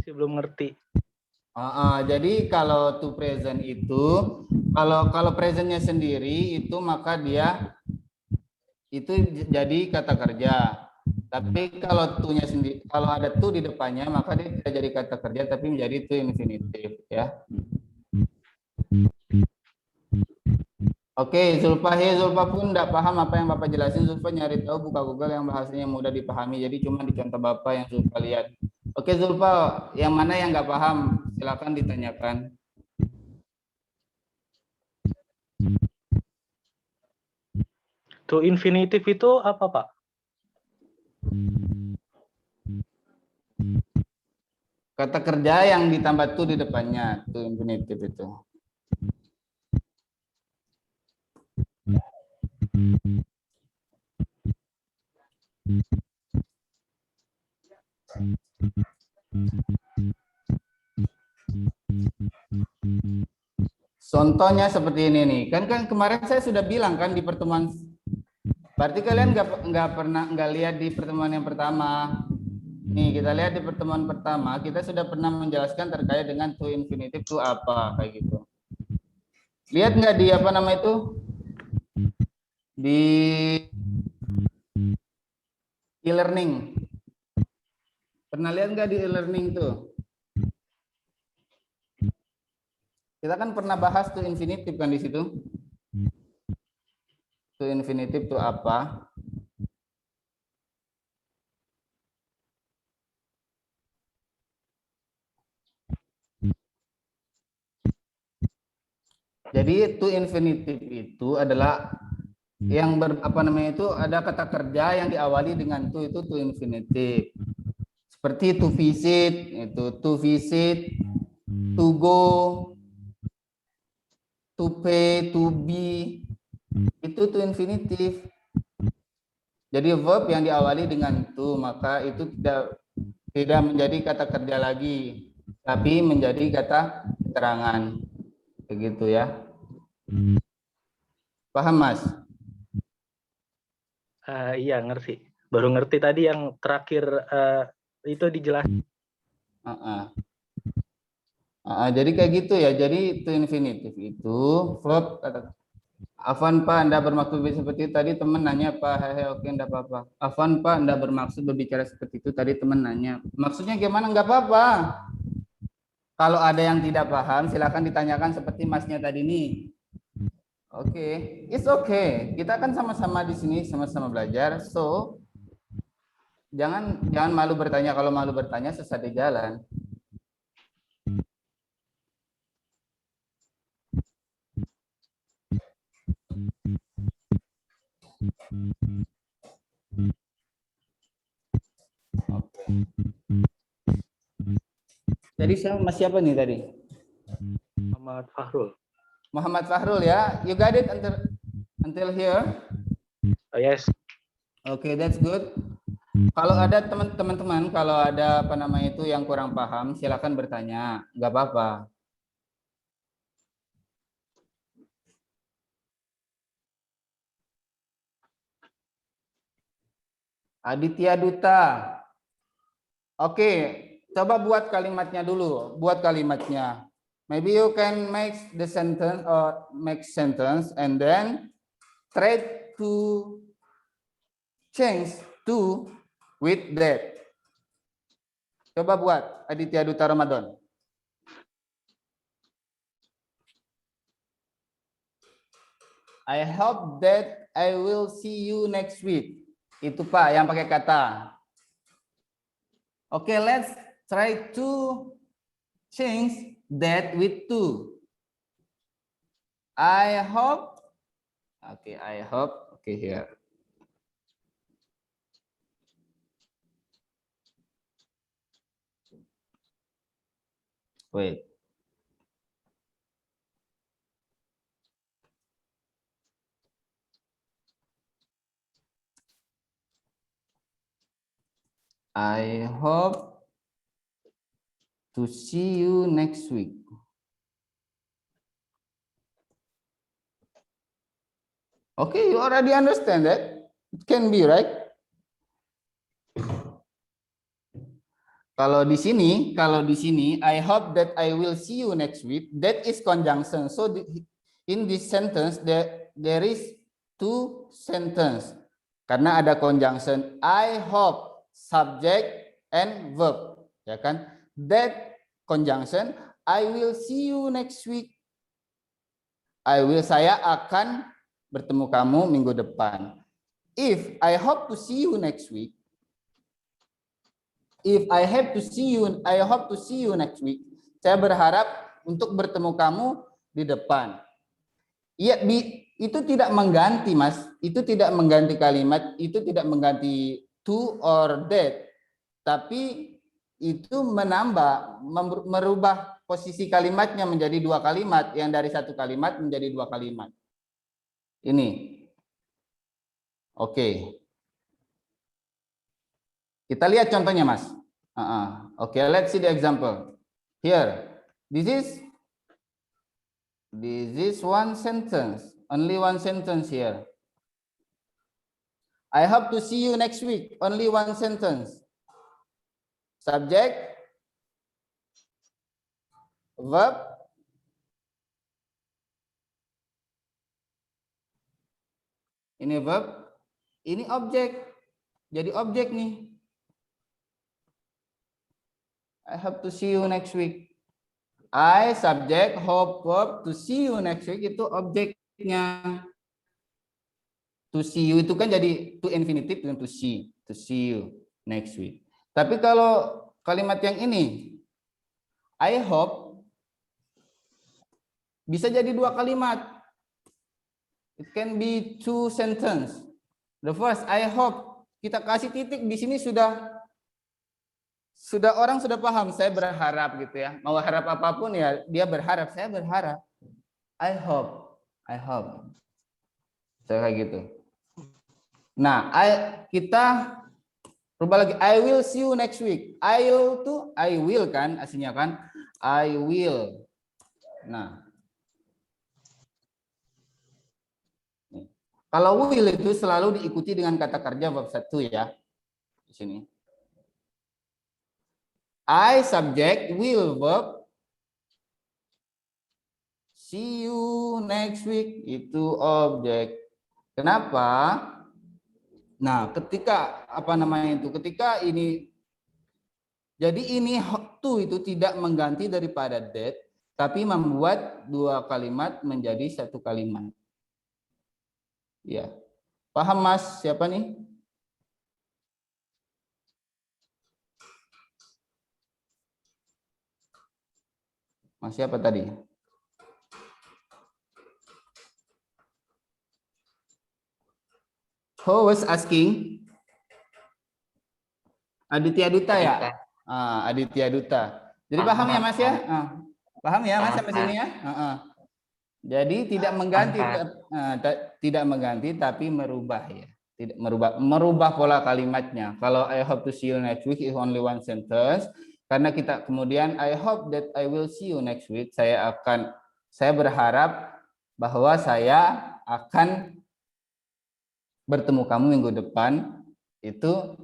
Saya belum ngerti. Jadi kalau to present itu, kalau presentnya sendiri itu maka dia itu jadi kata kerja. Tapi kalau to-nya sendiri, kalau ada to di depannya maka dia tidak jadi kata kerja tapi menjadi to infinitive ya. Oke, Zulfa pun tidak paham apa yang Bapak jelasin. Zulfa nyari tahu buka Google yang bahasanya mudah dipahami. Jadi cuma dicontoh Bapak yang Zulfa lihat. Oke, Zulfa, yang mana yang nggak paham? Silakan ditanyakan. To infinitive itu apa, Pak? Kata kerja yang ditambah to di depannya, to infinitive itu. Contohnya seperti ini nih, kan kemarin saya sudah bilang kan di pertemuan, berarti kalian nggak lihat di pertemuan yang pertama. Nih kita lihat di pertemuan pertama kita sudah pernah menjelaskan terkait dengan to infinitive itu apa kayak gitu. Lihat nggak di apa nama itu di e-learning? Pernah lihat nggak di e-learning tuh? Kita kan pernah bahas to infinitive kan di situ. To infinitive itu apa? Jadi to infinitive itu adalah yang ada kata kerja yang diawali dengan to, itu to infinitive. Seperti to visit, itu to visit, to go, to pay, to be, itu to infinitive. Jadi verb yang diawali dengan to, maka itu tidak menjadi kata kerja lagi, tapi menjadi kata keterangan. Begitu ya. Paham, Mas? Iya, ngerti. Baru ngerti tadi yang terakhir itu dijelasin. Jadi kayak gitu ya. Jadi to infinitive itu verb. Afan Pak, Anda bermaksud seperti itu. Tadi teman nanya Pak, hehe, oke, enggak apa-apa. Afan Pak, Anda bermaksud berbicara seperti itu. Tadi teman nanya. Maksudnya gimana? Enggak apa-apa. Kalau ada yang tidak paham, silakan ditanyakan seperti Masnya tadi nih. Oke, it's okay. Kita kan sama-sama di sini, sama-sama belajar. So, jangan malu bertanya. Kalau malu bertanya sesat di jalan. Jadi siapa nih tadi? Muhammad Fahrul. Muhammad Fahrul ya. You got it until here? Oh, yes. Okay, that's good. Kalau ada teman-teman, kalau ada apa namanya itu yang kurang paham, silakan bertanya, nggak apa-apa. Aditya Duta. Oke, coba buat kalimatnya dulu. Buat kalimatnya. Maybe you can make the sentence or make sentence and then try to change to with that. Coba buat Aditya Duta Ramadan. I hope that I will see you next week. Itu Pak yang pakai kata. Oke, let's try to change that with to. I hope. Okay, I hope. Okay, here. Wait. I hope to see you next week. Okay, you already understand that. It can be, right? Kalau di sini, I hope that I will see you next week. That is conjunction. So in this sentence, there is two sentence. Karena ada conjunction. I hope, subject and verb. Ya kan? That conjunction, I will see you next week. Saya akan bertemu kamu minggu depan. If I hope to see you next week. If I hope to see you next week. Saya berharap untuk bertemu kamu di depan. Iya, itu tidak mengganti, Mas. Itu tidak mengganti kalimat, itu tidak mengganti to or that. Tapi itu merubah posisi kalimatnya menjadi dua kalimat, yang dari satu kalimat menjadi dua kalimat. Ini. Oke. Kita lihat contohnya, Mas. Okay, let's see the example. Here, this is one sentence. Only one sentence here. I hope to see you next week. Only one sentence. Subject, verb, ini verb, ini objek. Jadi objek nih. I hope to see you next week. I subject, hope, verb, to see you next week itu objeknya. To see you itu kan jadi to infinitive dengan to see you next week. Tapi kalau kalimat yang ini, I hope, bisa jadi dua kalimat. It can be two sentence. The first, I hope, kita kasih titik di sini sudah orang sudah paham, saya berharap gitu ya. Mau harap apapun ya, dia berharap, saya berharap. I hope. Saya kayak gitu. Nah, kita rubah lagi. I will see you next week. I will kan aslinya kan. I will. Nah. Kalau will itu selalu diikuti dengan kata kerja verb 1 ya. Di sini. I subject, will verb, see you next week itu objek. Kenapa? Nah, ketika ketika ini, jadi ini to itu tidak mengganti daripada that, tapi membuat dua kalimat menjadi satu kalimat. Ya, paham Mas? Siapa nih? Mas siapa tadi? Who was asking? Aditya Duta ya? Aditya Duta. Jadi paham ya Mas ya? Paham ya Mas sampai sini ya? Jadi tidak mengganti, tidak mengganti tapi merubah ya. Tidak merubah pola kalimatnya. Kalau I hope to see you next week is only one sentence. Karena kita kemudian I hope that I will see you next week. Saya berharap bahwa saya akan bertemu kamu minggu depan. Itu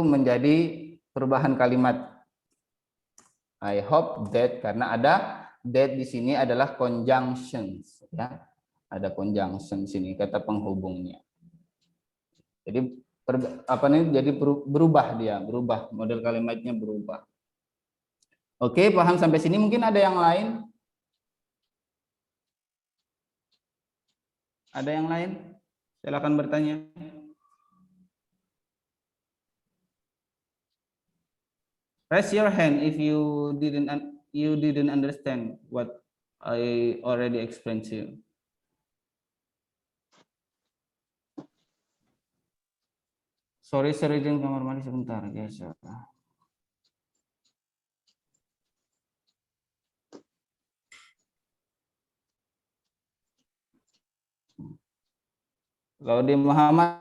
menjadi perubahan kalimat. I hope that, karena ada that di sini adalah conjunctions ya. Ada conjunction sini kata penghubungnya. Jadi jadi berubah model kalimatnya berubah. Oke, paham sampai sini? Mungkin ada yang lain? Ada yang lain? Silakan bertanya. Raise your hand if you didn't understand what I already explained to you. Sorry, izin kamar mandi sebentar, guys. Laude Muhammad,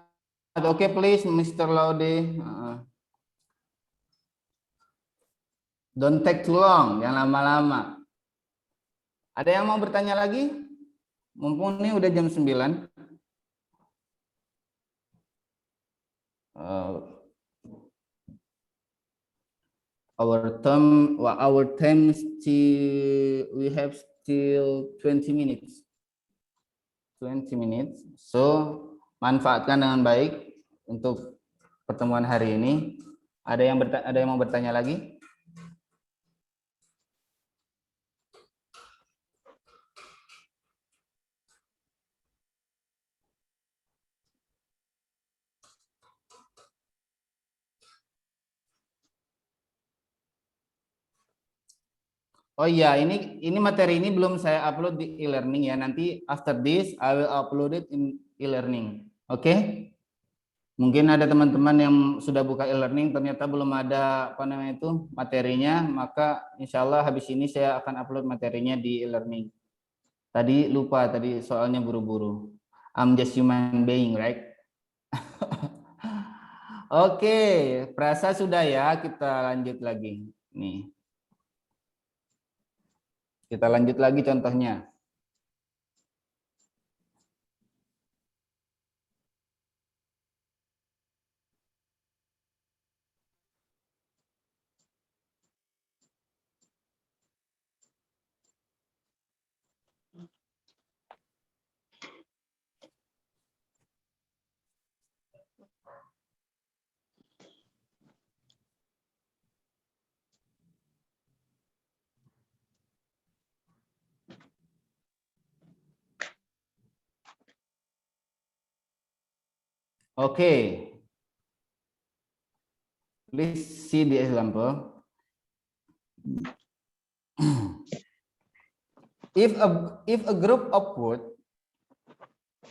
okay, please, Mr. Laude. Don't take too long, jangan lama-lama. Ada yang mau bertanya lagi? Mumpung ini udah jam 9. Our time still, we have still 20 minutes. 20 minutes. So, manfaatkan dengan baik untuk pertemuan hari ini. Ada yang mau bertanya lagi? Oh iya, ini materi ini belum saya upload di e-learning ya. Nanti after this I will upload it in e-learning. Oke? Mungkin ada teman-teman yang sudah buka e-learning ternyata belum ada materinya, maka insya Allah habis ini saya akan upload materinya di e-learning. Tadi lupa, tadi soalnya buru-buru. I'm just human being, right? Oke, perasa sudah ya, kita lanjut lagi. Nih. Kita lanjut lagi contohnya. Okay, please see the example. If a group of words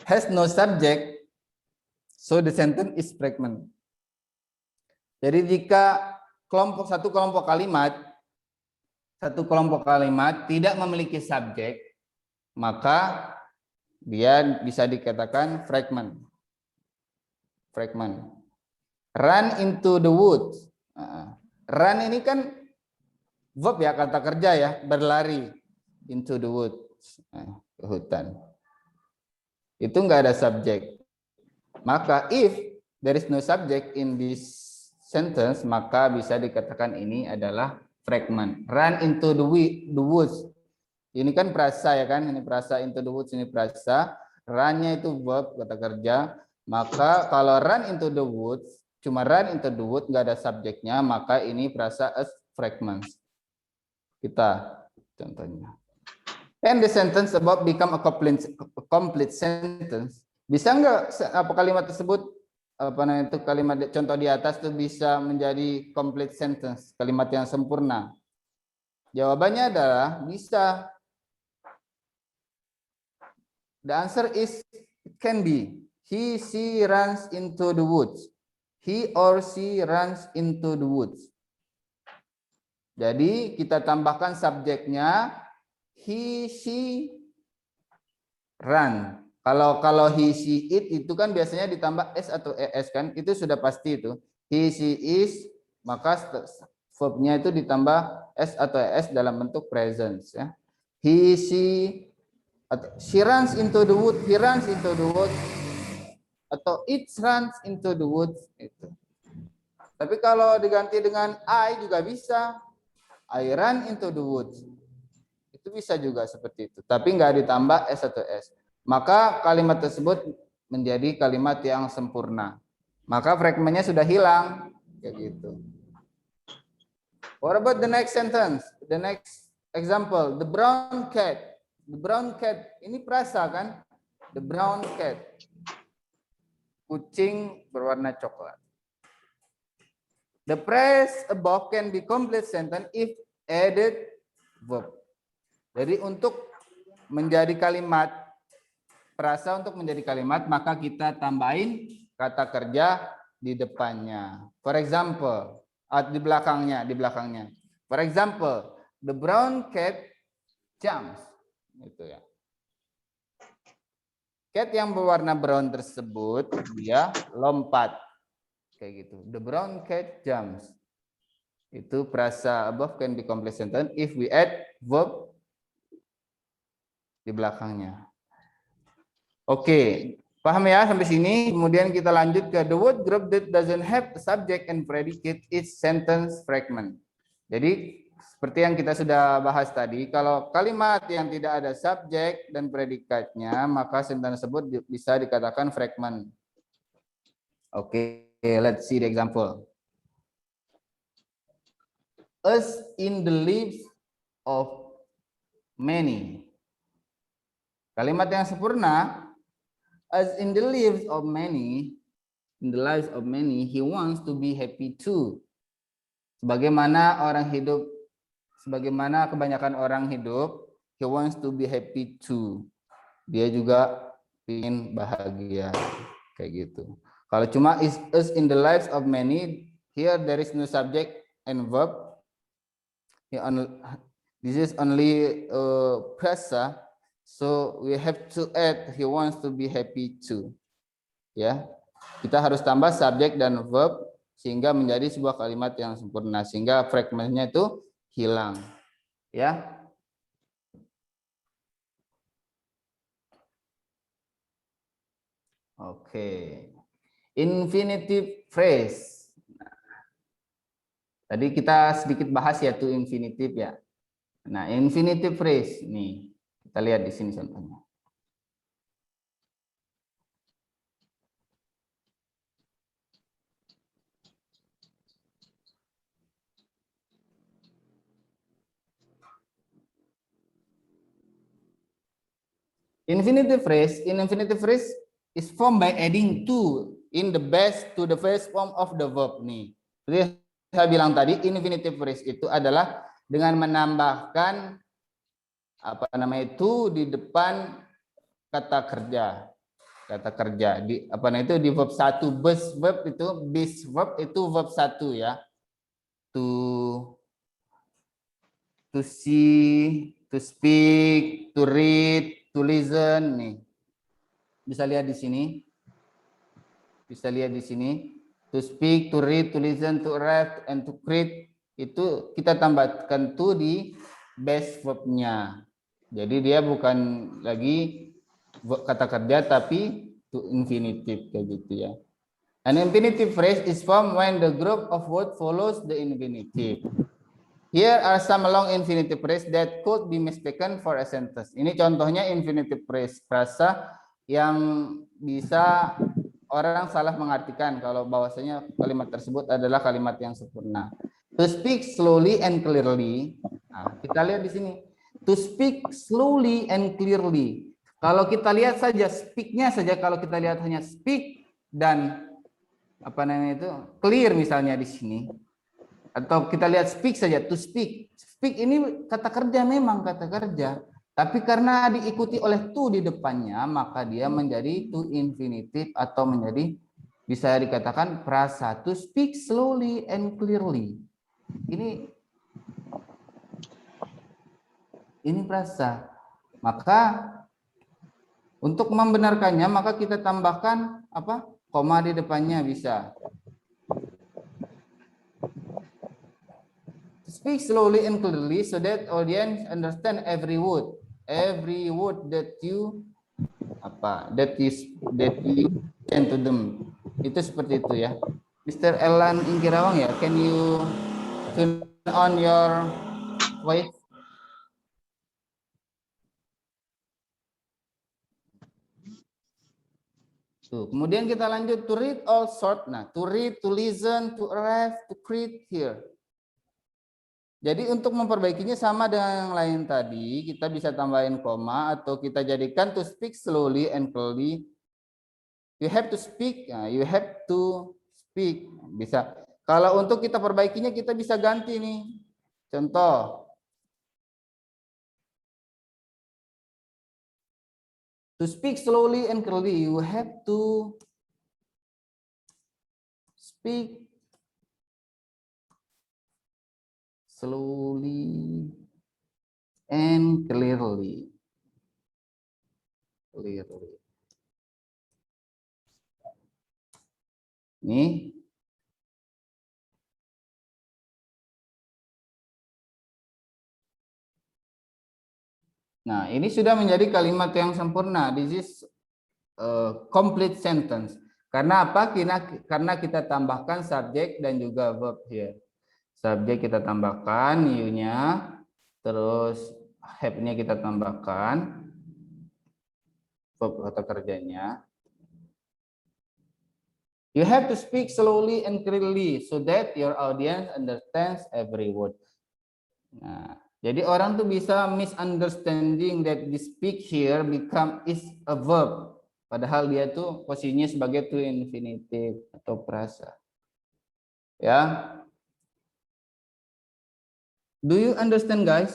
has no subject, so the sentence is fragment. Jadi jika satu kelompok tidak memiliki subjek, maka dia bisa dikatakan fragment. Run into the woods. Run ini kan verb ya, kata kerja ya, berlari. Into the woods, ke hutan. Itu enggak ada subjek. Maka if there is no subject in this sentence, maka bisa dikatakan ini adalah fragment. Run into the woods. Ini kan prasa ya kan, ini prasa, into the woods ini prasa. Run-nya itu verb, kata kerja. Maka kalau run into the woods, cuma run into the woods, nggak ada subjeknya, maka ini prasa as fragments. Kita contohnya. And the sentence about become a complete sentence. Bisa nggak kalimat tersebut, kalimat contoh di atas itu bisa menjadi complete sentence, kalimat yang sempurna? Jawabannya adalah bisa. The answer is it can be. He, she runs into the woods. He or she runs into the woods. Jadi kita tambahkan subjeknya he, she, run. Kalau he, she, it itu kan biasanya ditambah s atau es kan, itu sudah pasti itu. He, she, is, maka verbnya itu ditambah s atau es dalam bentuk presence ya. He, she runs into the wood, he runs into the wood, atau it runs into the woods itu. Tapi kalau diganti dengan I juga bisa. I run into the woods. Itu bisa juga seperti itu. Tapi nggak ditambah S atau S. Maka kalimat tersebut menjadi kalimat yang sempurna. Maka fragmennya sudah hilang. Kayak gitu. What about the next sentence? The next example. The brown cat. The brown cat. Ini prasa kan? The brown cat. Kucing berwarna coklat. The phrase above can be complete sentence if added verb. Jadi untuk menjadi kalimat, frasa untuk menjadi kalimat, maka kita tambahin kata kerja di depannya. For example, di belakangnya. For example, the brown cat jumps. Gitu ya. Cat yang berwarna brown tersebut, dia lompat. Kayak gitu. The brown cat jumps. Itu frasa above can be complete sentence if we add verb di belakangnya. Oke, paham ya sampai sini? Kemudian kita lanjut ke the word group that doesn't have subject and predicate is sentence fragment. Jadi seperti yang kita sudah bahas tadi, kalau kalimat yang tidak ada subjek dan predikatnya, maka sentence tersebut bisa dikatakan fragment. Oke. Okay, let's see the example. As in the lives of many. Kalimat yang sempurna. As in the lives of many, in the lives of many, he wants to be happy too. Sebagaimana kebanyakan orang hidup, he wants to be happy too. Dia juga ingin bahagia, kayak gitu. Kalau cuma is in the lives of many, here there is no subject and verb. This is only prasa, so we have to add he wants to be happy too. Ya, kita harus tambah subjek dan verb sehingga menjadi sebuah kalimat yang sempurna, sehingga fragmentnya itu hilang. Ya. Oke. Infinitive phrase. Tadi kita sedikit bahas yaitu infinitive ya. Nah, infinitive phrase nih. Kita lihat di sini contohnya. Infinitive phrase is formed by adding to in the best to the first form of the verb nih. Jadi saya bilang tadi infinitive phrase itu adalah dengan menambahkan di depan kata kerja. Kata kerja di di verb 1, base verb itu verb 1 ya. To see, to speak, to read, to listen nih. Bisa lihat di sini. To speak, to read, to listen, to write, and to create. Itu kita tambahkan to di base verb-nya. Jadi dia bukan lagi kata kerja tapi to infinitive kayak gitu ya. An infinitive phrase is formed when the group of words follows the infinitive. Here are some long infinitive phrase that could be mistaken for a sentence. Ini contohnya infinitive phrase, frasa yang bisa orang salah mengartikan kalau bahwasanya kalimat tersebut adalah kalimat yang sempurna. To speak slowly and clearly. Nah, kita lihat di sini. To speak slowly and clearly. Kalau kita lihat saja speak-nya saja, kalau kita lihat hanya speak dan clear misalnya di sini. Atau kita lihat speak saja, to speak. Speak ini kata kerja, memang kata kerja. Tapi karena diikuti oleh to di depannya, maka dia menjadi to infinitive atau menjadi bisa dikatakan frasa. To speak slowly and clearly. Ini Ini prasa. Maka untuk membenarkannya maka kita tambahkan apa? Koma di depannya bisa. Speak slowly and clearly so that audience understand every word that you send to them. Itu seperti itu ya. Mr. Elan Ingkirawang ya, can you turn on your voice? Tuh, kemudian kita lanjut to read all sort. Nah, to read, to listen, to arrive, to create here. Jadi untuk memperbaikinya sama dengan yang lain tadi, kita bisa tambahin koma atau kita jadikan to speak slowly and clearly. You have to speak, you have to speak. Bisa. Kalau untuk kita perbaikinya kita bisa ganti nih. Contoh. To speak slowly and clearly, you have to speak slowly and clearly. Nih. Nah, ini sudah menjadi kalimat yang sempurna. This is complete sentence. Karena apa? Karena kita tambahkan subjek dan juga verb here. Subjek kita tambahkan you-nya, terus have-nya kita tambahkan, verb kata kerjanya. You have to speak slowly and clearly so that your audience understands every word. Nah, jadi orang tuh bisa misunderstanding that the speak here is a verb. Padahal dia tuh posisinya sebagai to infinitive atau prasa. Ya. Do you understand, guys?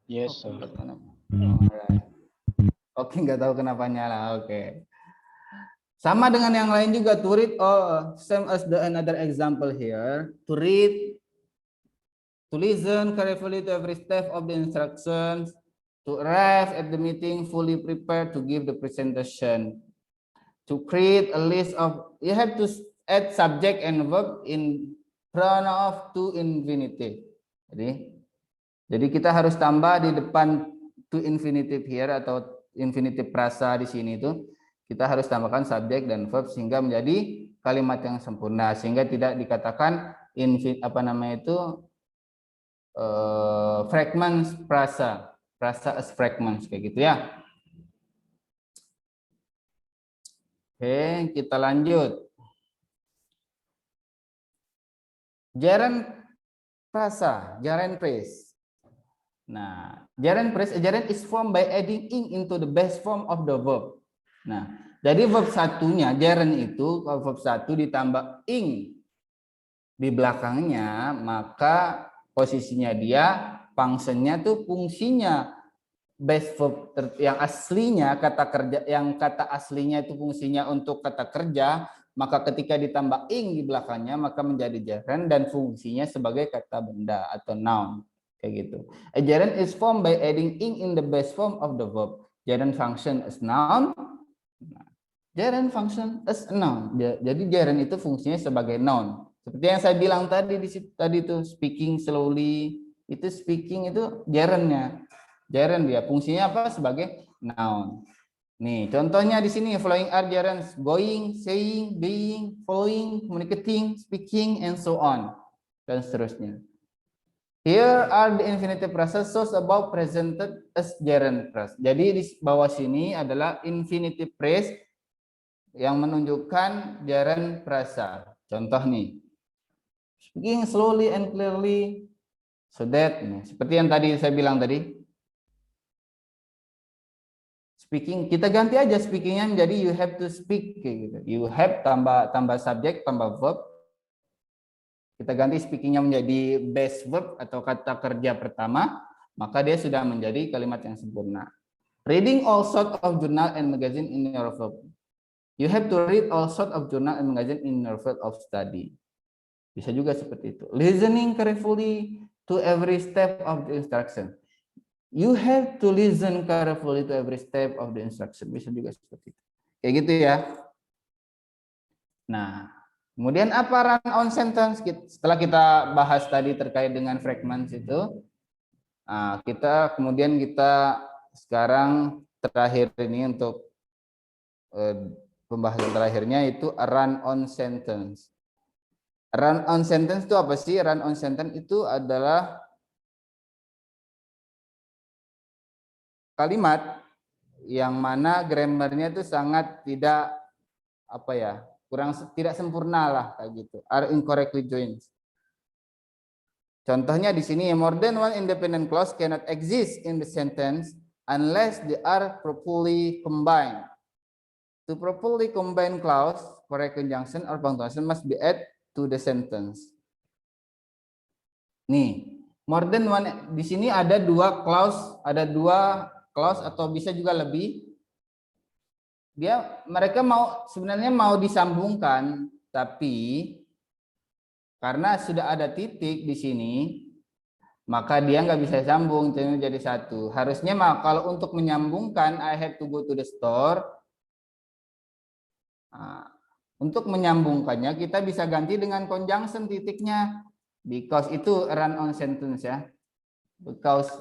Yes, sir. Oke, nggak tahu kenapanya lah. Oke. Sama dengan yang lain juga, to read same as the another example here. To read, to listen carefully to every step of the instructions, to arrive at the meeting fully prepared to give the presentation, to create a list of, you have to add subject and verb in front of to infinitive. Jadi kita harus tambah di depan to infinitive here atau infinitive prasa di sini itu. Kita harus tambahkan subjek dan verb sehingga menjadi kalimat yang sempurna, sehingga tidak dikatakan fragments prasa as fragments kayak gitu ya. Oke, kita lanjut. Gerund prasa, gerund phrase. Nah, gerund phrase, gerund is formed by adding ing into the base form of the verb. Nah, jadi verb satunya, gerund itu, kalau verb satu ditambah ing di belakangnya, maka posisinya dia, functionnya tuh fungsinya base verb yang aslinya, kata aslinya itu fungsinya untuk kata kerja, maka ketika ditambah ing di belakangnya, maka menjadi gerund dan fungsinya sebagai kata benda atau noun. Kayak gitu. A gerund is formed by adding ing in the base form of the verb. Gerund function as noun. Gerund function as a noun. Jadi gerund itu fungsinya sebagai noun. Seperti yang saya bilang tadi itu speaking slowly, itu speaking itu gerundnya. Gerund dia fungsinya apa? Sebagai noun. Nih, contohnya di sini following are gerunds: going, saying, being, following, communicating, speaking, and so on, dan seterusnya. Here are the infinitive phrases shows above presented as gerund phrase. Jadi di bawah sini adalah infinitive phrase yang menunjukkan gerund prasa. Contoh nih, speaking slowly and clearly, so that, seperti yang tadi saya bilang tadi, speaking, kita ganti aja speakingnya menjadi you have to speak, kayak gitu. You have tambah subjek, tambah verb. Kita ganti speakingnya menjadi base verb atau kata kerja pertama, maka dia sudah menjadi kalimat yang sempurna. Reading all sort of journal and magazine in your verb. You have to read all sort of journal and magazine in your field of study. Bisa juga seperti itu. Listening carefully to every step of the instruction. You have to listen carefully to every step of the instruction. Bisa juga seperti itu. Kayak gitu ya. Nah, kemudian apa run on sentence? Setelah kita bahas tadi terkait dengan fragments itu, kita sekarang terakhir ini untuk pembahasan terakhirnya itu run on sentence. Run on sentence itu apa sih? Run on sentence itu adalah kalimat yang mana grammarnya itu sangat tidak tidak sempurna lah kayak gitu, are incorrectly joined. Contohnya di sini, more than one independent clause cannot exist in the sentence unless they are properly combined. To properly combine clause, correct conjunction or punctuation must be added to the sentence. Nih, more than one di sini ada dua clause atau bisa juga lebih. Mereka sebenarnya mau disambungkan, tapi karena sudah ada titik di sini, maka dia nggak bisa sambung jadi satu. Harusnya kalau untuk menyambungkan I have to go to the store. Untuk menyambungkannya kita bisa ganti dengan conjunction titiknya, because itu run on sentence ya. Because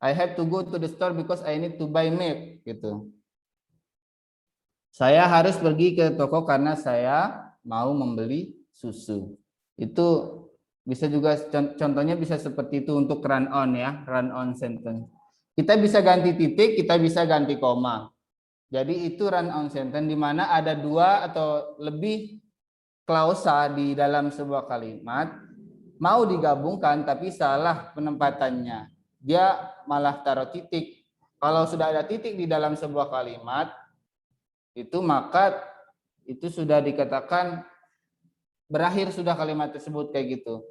I have to go to the store because I need to buy milk gitu. Saya harus pergi ke toko karena saya mau membeli susu. Itu bisa juga contohnya bisa seperti itu untuk run on ya, run on sentence. Kita bisa ganti titik, kita bisa ganti koma. Jadi itu run on sentence di mana ada dua atau lebih klausa di dalam sebuah kalimat mau digabungkan tapi salah penempatannya. Dia malah taruh titik. Kalau sudah ada titik di dalam sebuah kalimat, maka itu sudah dikatakan berakhir sudah kalimat tersebut kayak gitu.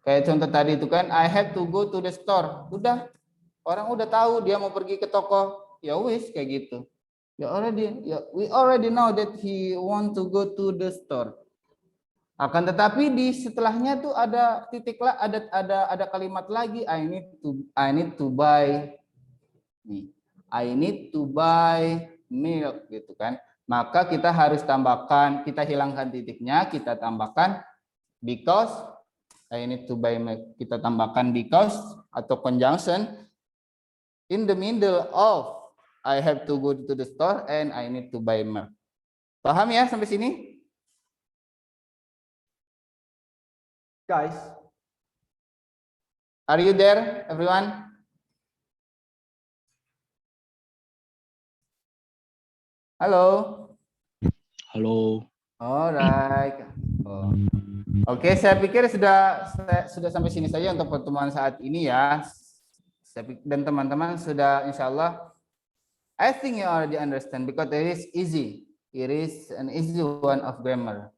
Kayak contoh tadi itu kan, I have to go to the store. Udah, orang udah tahu dia mau pergi ke toko. Ya wis kayak gitu. We already know that he want to go to the store. Akan tetapi di setelahnya tuh ada titik lah, ada kalimat lagi, I need to buy milk gitu kan. Maka kita harus tambahkan, kita hilangkan titiknya, kita tambahkan because I need to buy milk. Kita tambahkan because atau conjunction in the middle of I have to go to the store and I need to buy milk. Paham ya sampai sini? Guys, are you there, everyone? Halo. Halo. Alright. Oke, saya pikir sudah sampai sini saja untuk pertemuan saat ini ya. Dan teman-teman sudah, insya Allah, I think you already understand because it is easy. It is an easy one of grammar.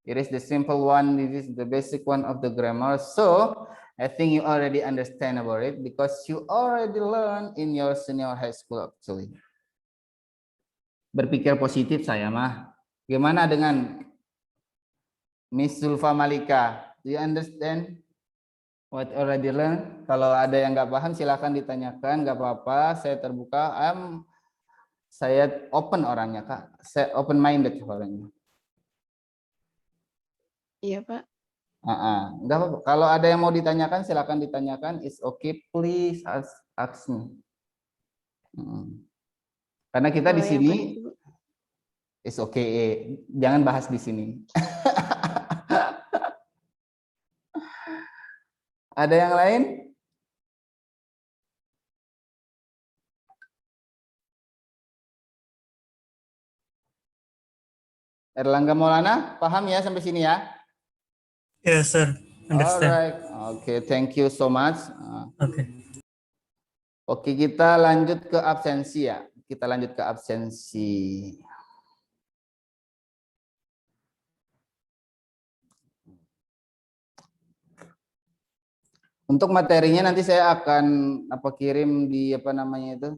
It is the simple one. It is the basic one of the grammar. So I think you already understand about it because you already learn in your senior high school actually. Berpikir positif saya mah. Gimana dengan Miss Zulfa Malika? Do you understand what already learn? Kalau ada yang nggak paham silakan ditanyakan, nggak apa-apa. Saya terbuka. Saya open orangnya Kak. Saya open minded orangnya. Iya, Pak. Nggak apa-apa. Kalau ada yang mau ditanyakan, silakan ditanyakan. It's okay, please ask me. Karena kita di sini, it's okay. Jangan bahas di sini. Ada yang lain? Erlangga Maulana, paham ya sampai sini ya? Yes, sir. Understand. Alright, okay, thank you so much. Okay. Oke, kita lanjut ke absensi ya. Kita lanjut ke absensi. Untuk materinya nanti saya akan kirim di apa namanya itu?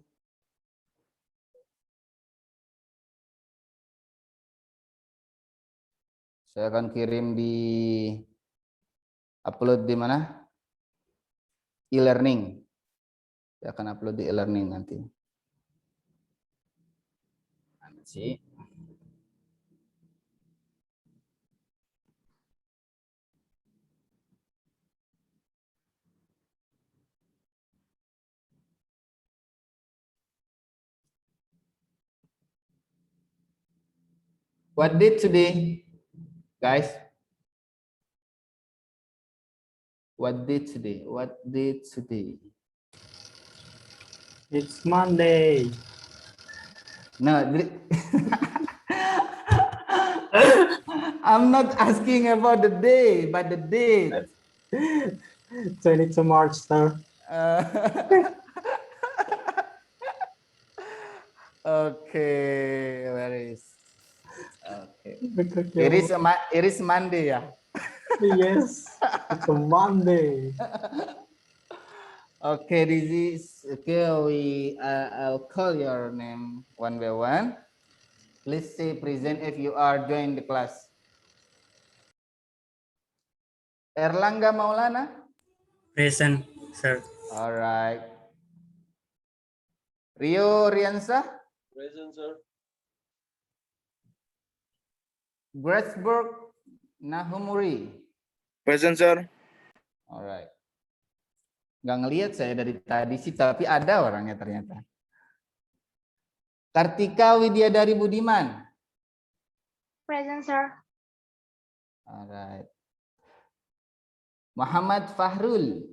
Saya akan kirim di Upload di mana? E-learning. Saya akan upload di e-learning nanti. Mana sih? What did today, guys? What did today? What did today? It's Monday. No, I'm not asking about the day, but the date. 22 March, sir. Okay, where is? Okay, it is Monday, yeah. Yes, it's a Monday. Okay, this is okay. I'll call your name one by one. Please say present if you are join the class. Erlangga Maulana. Present, sir. All right. Rio Riansa. Present, sir. Grassberg Nahumuri. Present, sir. Alright. Nggak ngelihat saya dari tadi sih, tapi ada orangnya ternyata. Kartika Widyadari Budiman. Present, sir. Alright. Muhammad Fahrul.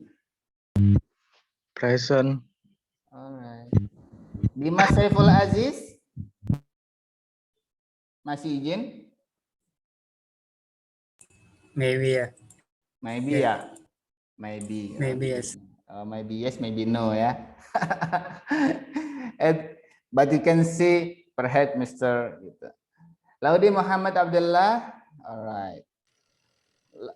Present. Alright. Dimas Saiful Aziz. Masih izin? Maybe, yeah. Maybe Yeah. ya. Maybe. Maybe yes. Maybe yes, maybe no ya. But you can see perhaps Mr. Gitu. Laudi Muhammad Abdullah. Alright.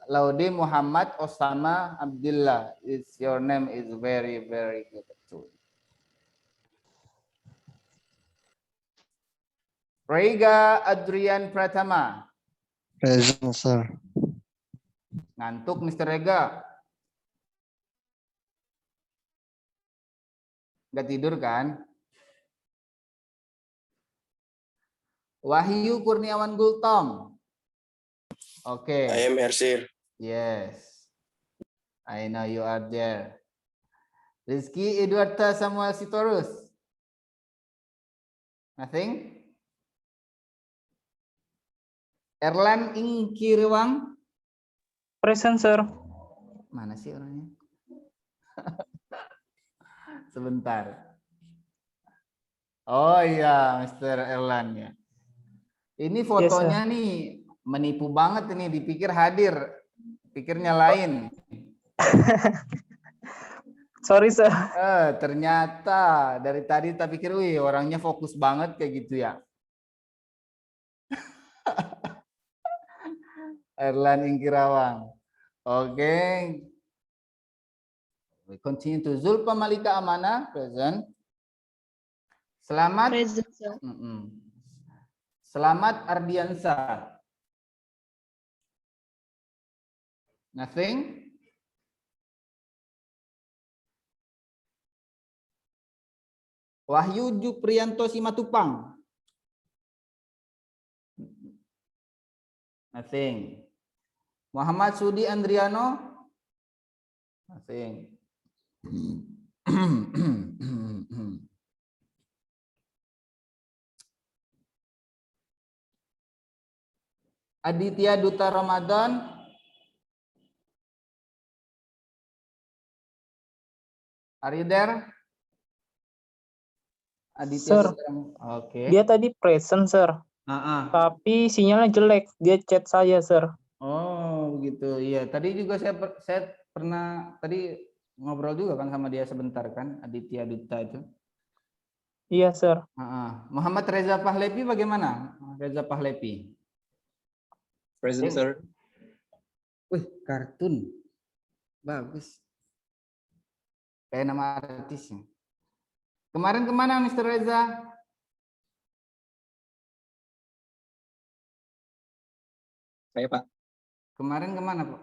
Laudi Muhammad Osama Abdullah. It's your name is very very good too. Rega Adrian Pratama. Present, sir. Ngantuk Mr. Rega? Nggak tidur kan? Wahyu Kurniawan Gultom. Oke. I am here, sir. Yes. I know you are there. Rizky Edwarda Samuel Sitorus. Nothing? Erlan Ingkirwang. Present, sir. Mana sih orangnya? Sebentar. Oh iya, Mr. Erlan ya. Ini fotonya nih menipu banget ini, dipikir hadir, pikirnya lain. Sorry, sir. Ternyata dari tadi tak pikir, wih orangnya fokus banget kayak gitu ya. Erlan Ingkirawang. Oke. We continue to Zulfa Malika Amana, present. Selamat. Present, sir. Selamat Ardiansa. Nothing? Wahyu Juprianto Simatupang. Nothing. Muhammad Sudi Andriano. Nothing. Aditya Duta Ramadan. Are you there? Aditya Sir. Oke. Dia tadi present, sir. Tapi sinyalnya jelek. Dia chat saya, sir. Oh, begitu. Iya, tadi juga saya pernah tadi ngobrol juga kan sama dia sebentar kan, Aditya Duta itu. Iya, sir. Muhammad Reza Pahlevi bagaimana? Reza Pahlevi. Present, sir. Wih, kartun. Bagus. Kayak nama artisnya. Kemarin kemana Mr. Reza? Saya, Pak. Kemarin kemana Pak?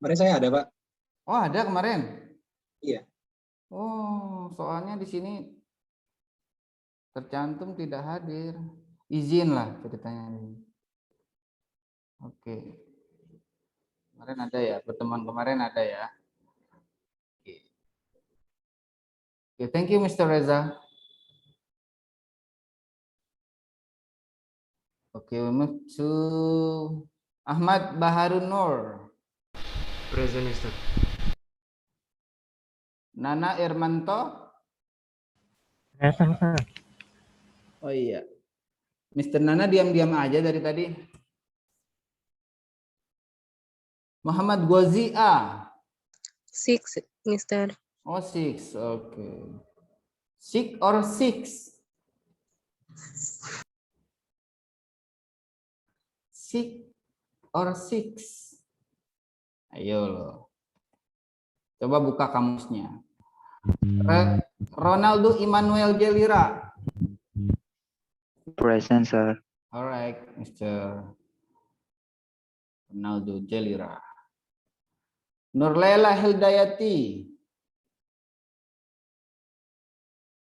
Kemarin saya ada, Pak. Oh, ada kemarin? Iya. Oh, soalnya di sini tercantum tidak hadir. Izin lah ceritanya. Oke. Kemarin ada ya, pertemuan kemarin ada ya. Oke, thank you Mr. Reza. Oke, we move to Ahmad Baharun Nur. Present, Mr. Nana Irmanto. Present, sir. Oh iya. Mr. Nana diam-diam aja dari tadi. Muhammad Gwazi A. 6, Mr. Oh, 6. Oke. 6 or 6? 6 or 6? Ayo loh. Coba buka kamusnya. Ronaldo Immanuel Jelira. Present, sir. Alright, Mr. Ronaldo Jelira. Nurlela Hildayati.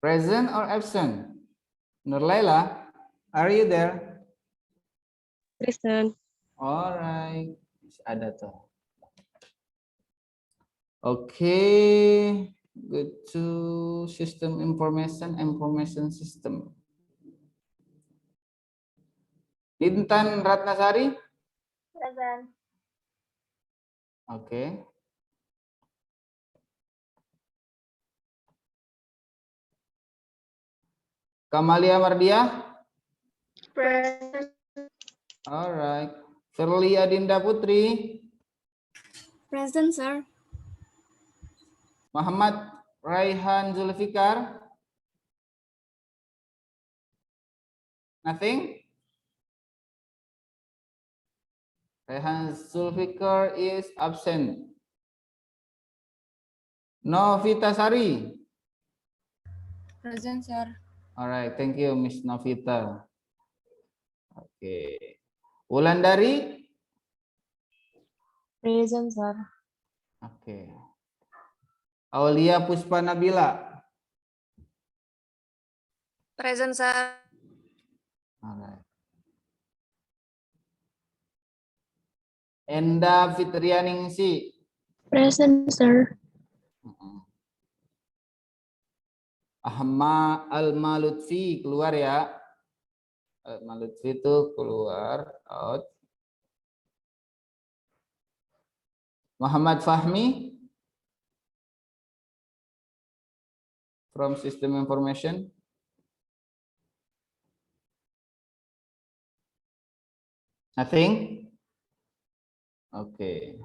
Present or absent? Nurlela, are you there? Present. Alright, ada tuh. Okay, go to system information system. Intan Ratnasari. Present. Okay. Kamalia Mardia. Present. Alright. Firly Adinda Putri. Present, sir. Muhammad Raihan Zulfikar. Nothing? Raihan Zulfikar is absent. Novita Sari. Present, sir. Alright, thank you Miss Novita. Okay. Wulandari. Present, sir. Okay. Aulia Puspa Nabila. Present, sir. Alright. Enda Fitrianingsi. Present, sir. Ahmad Al-Malutfi keluar ya. Al-Malutfi itu keluar, out. Muhammad Fahmi from System Information. Nothing? Okay.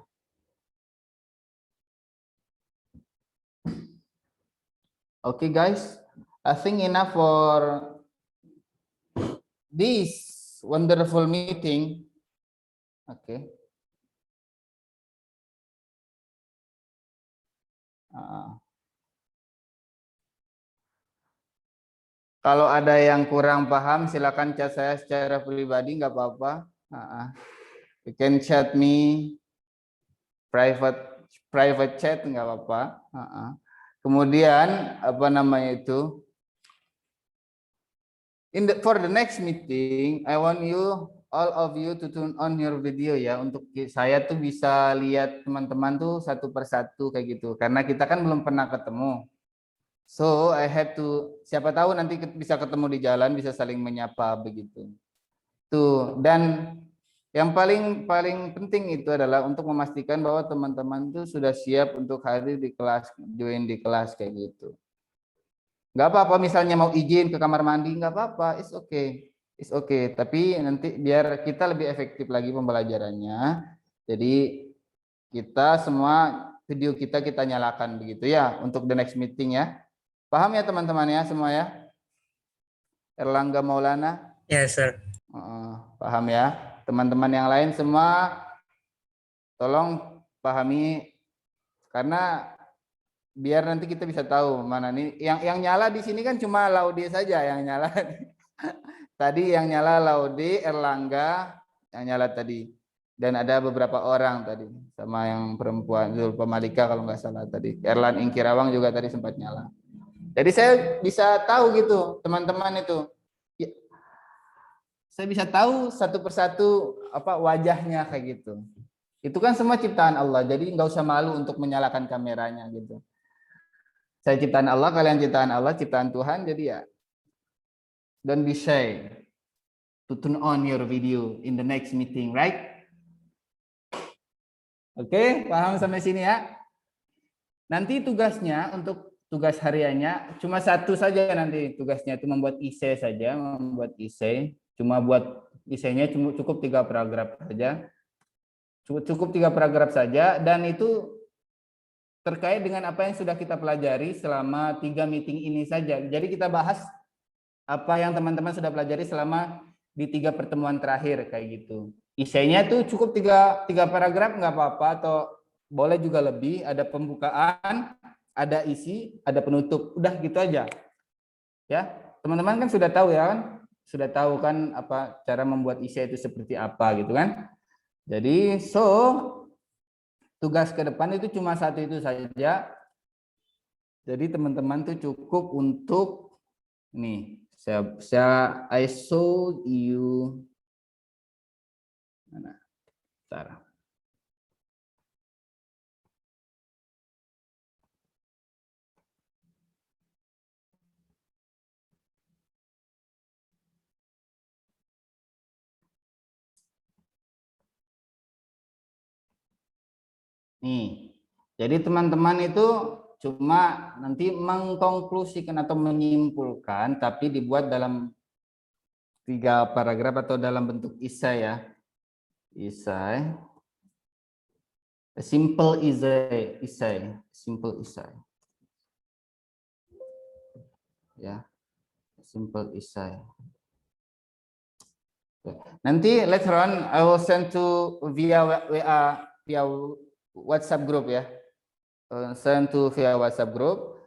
Okay, guys. I think enough for this wonderful meeting. Okay. Kalau ada yang kurang paham, silakan chat saya secara pribadi, nggak apa-apa. You can chat me private chat, nggak apa-apa. Kemudian apa namanya itu? For the next meeting, I want you all of you to turn on your video ya, untuk saya tuh bisa lihat teman-teman tuh satu persatu kayak gitu. Karena kita kan belum pernah ketemu. So I have to, siapa tahu nanti bisa ketemu di jalan, bisa saling menyapa begitu. Tuh, dan yang paling penting itu adalah untuk memastikan bahwa teman-teman tuh sudah siap untuk hadir di kelas, join di kelas kayak gitu. Nggak apa-apa misalnya mau izin ke kamar mandi, nggak apa-apa, it's okay. Tapi nanti biar kita lebih efektif lagi pembelajarannya. Jadi kita semua video kita nyalakan begitu ya untuk the next meeting ya. Paham ya teman-teman ya semua ya? Erlangga Maulana? Yes, sir. Paham ya? Teman-teman yang lain semua tolong pahami, karena biar nanti kita bisa tahu mana nih yang nyala di sini kan cuma Laude saja yang nyala. Tadi yang nyala Laude, Erlangga yang nyala tadi. Dan ada beberapa orang tadi sama yang perempuan Zulfa Malika kalau nggak salah tadi. Erlan Ingkirawang juga tadi sempat nyala. Jadi saya bisa tahu gitu teman-teman itu. Ya, saya bisa tahu satu persatu apa wajahnya kayak gitu. Itu kan semua ciptaan Allah. Jadi nggak usah malu untuk menyalakan kameranya gitu. Saya ciptaan Allah, kalian ciptaan Allah, ciptaan Tuhan. Jadi ya, don't be shy to turn on your video in the next meeting, right? Oke, paham sampai sini ya? Nanti tugasnya untuk tugas hariannya cuma satu saja nanti tugasnya itu membuat essay saja, membuat essay. Cuma buat essaynya cukup 3 paragraf saja. Cukup 3 paragraf saja dan itu terkait dengan apa yang sudah kita pelajari selama 3 meeting ini saja. Jadi kita bahas apa yang teman-teman sudah pelajari selama di 3 pertemuan terakhir kayak gitu. Isinya tuh cukup 3 paragraf nggak apa-apa atau boleh juga lebih. Ada pembukaan, ada isi, ada penutup. Udah gitu aja. Ya, teman-teman kan sudah tahu ya kan? Sudah tahu kan apa cara membuat isi itu seperti apa gitu kan? Jadi tugas ke depan itu cuma satu itu saja. Jadi teman-teman tuh cukup untuk nih I show you mana? Bentar. Nih, jadi teman-teman itu cuma nanti mengkonklusikan atau menyimpulkan, tapi dibuat dalam 3 paragraf atau dalam bentuk isai ya. Isai. Simple isai. Simple isai. Ya. Simple isai. Nanti later on I will send to via WA via WhatsApp group ya. Send to via WhatsApp group.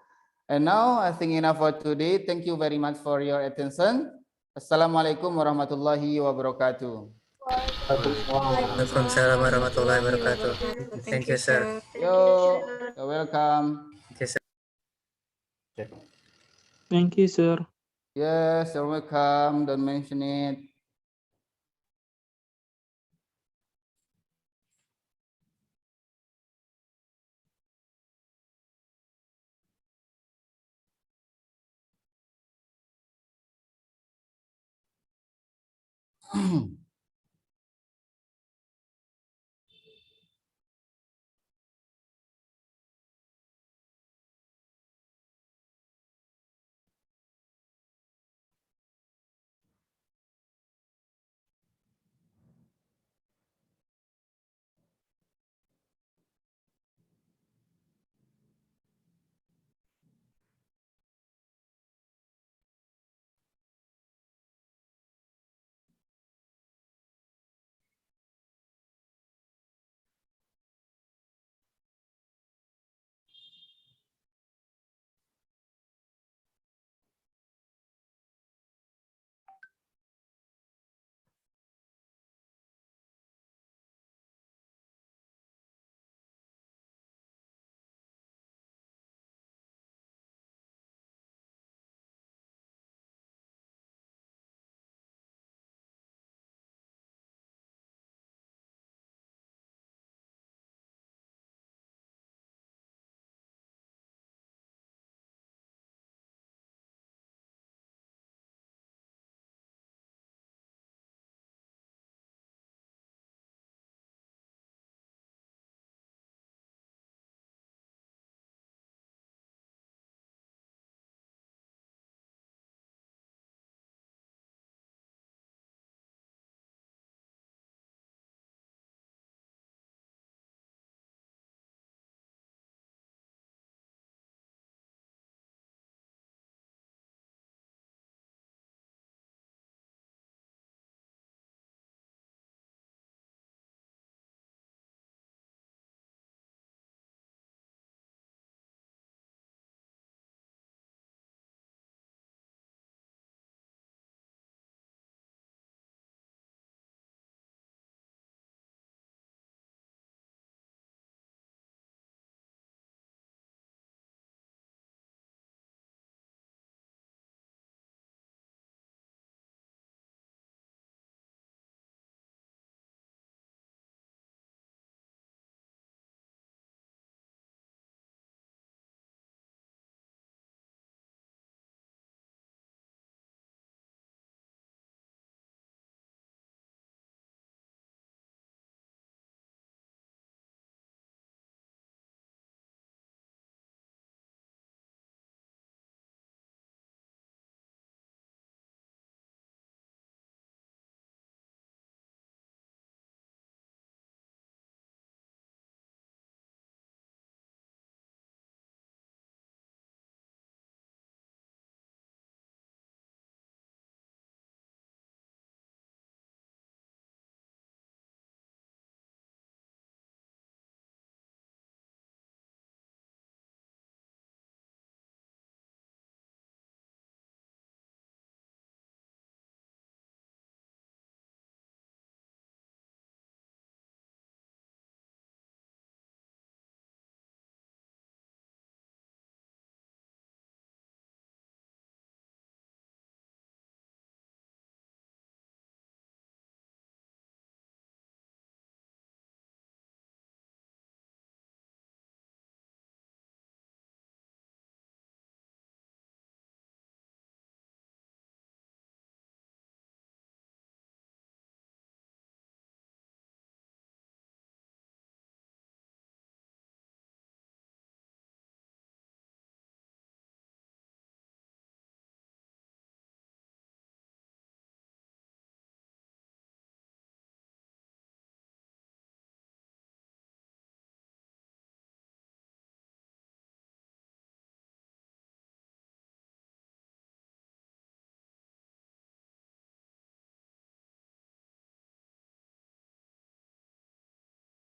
And now I think enough for today. Thank you very much for your attention. Assalamualaikum warahmatullahi wabarakatuh. Waalaikumsalam warahmatullahi wabarakatuh. Thank you, sir. Yo, you're welcome. Thank you, sir. Yes, you're welcome. Don't mention it.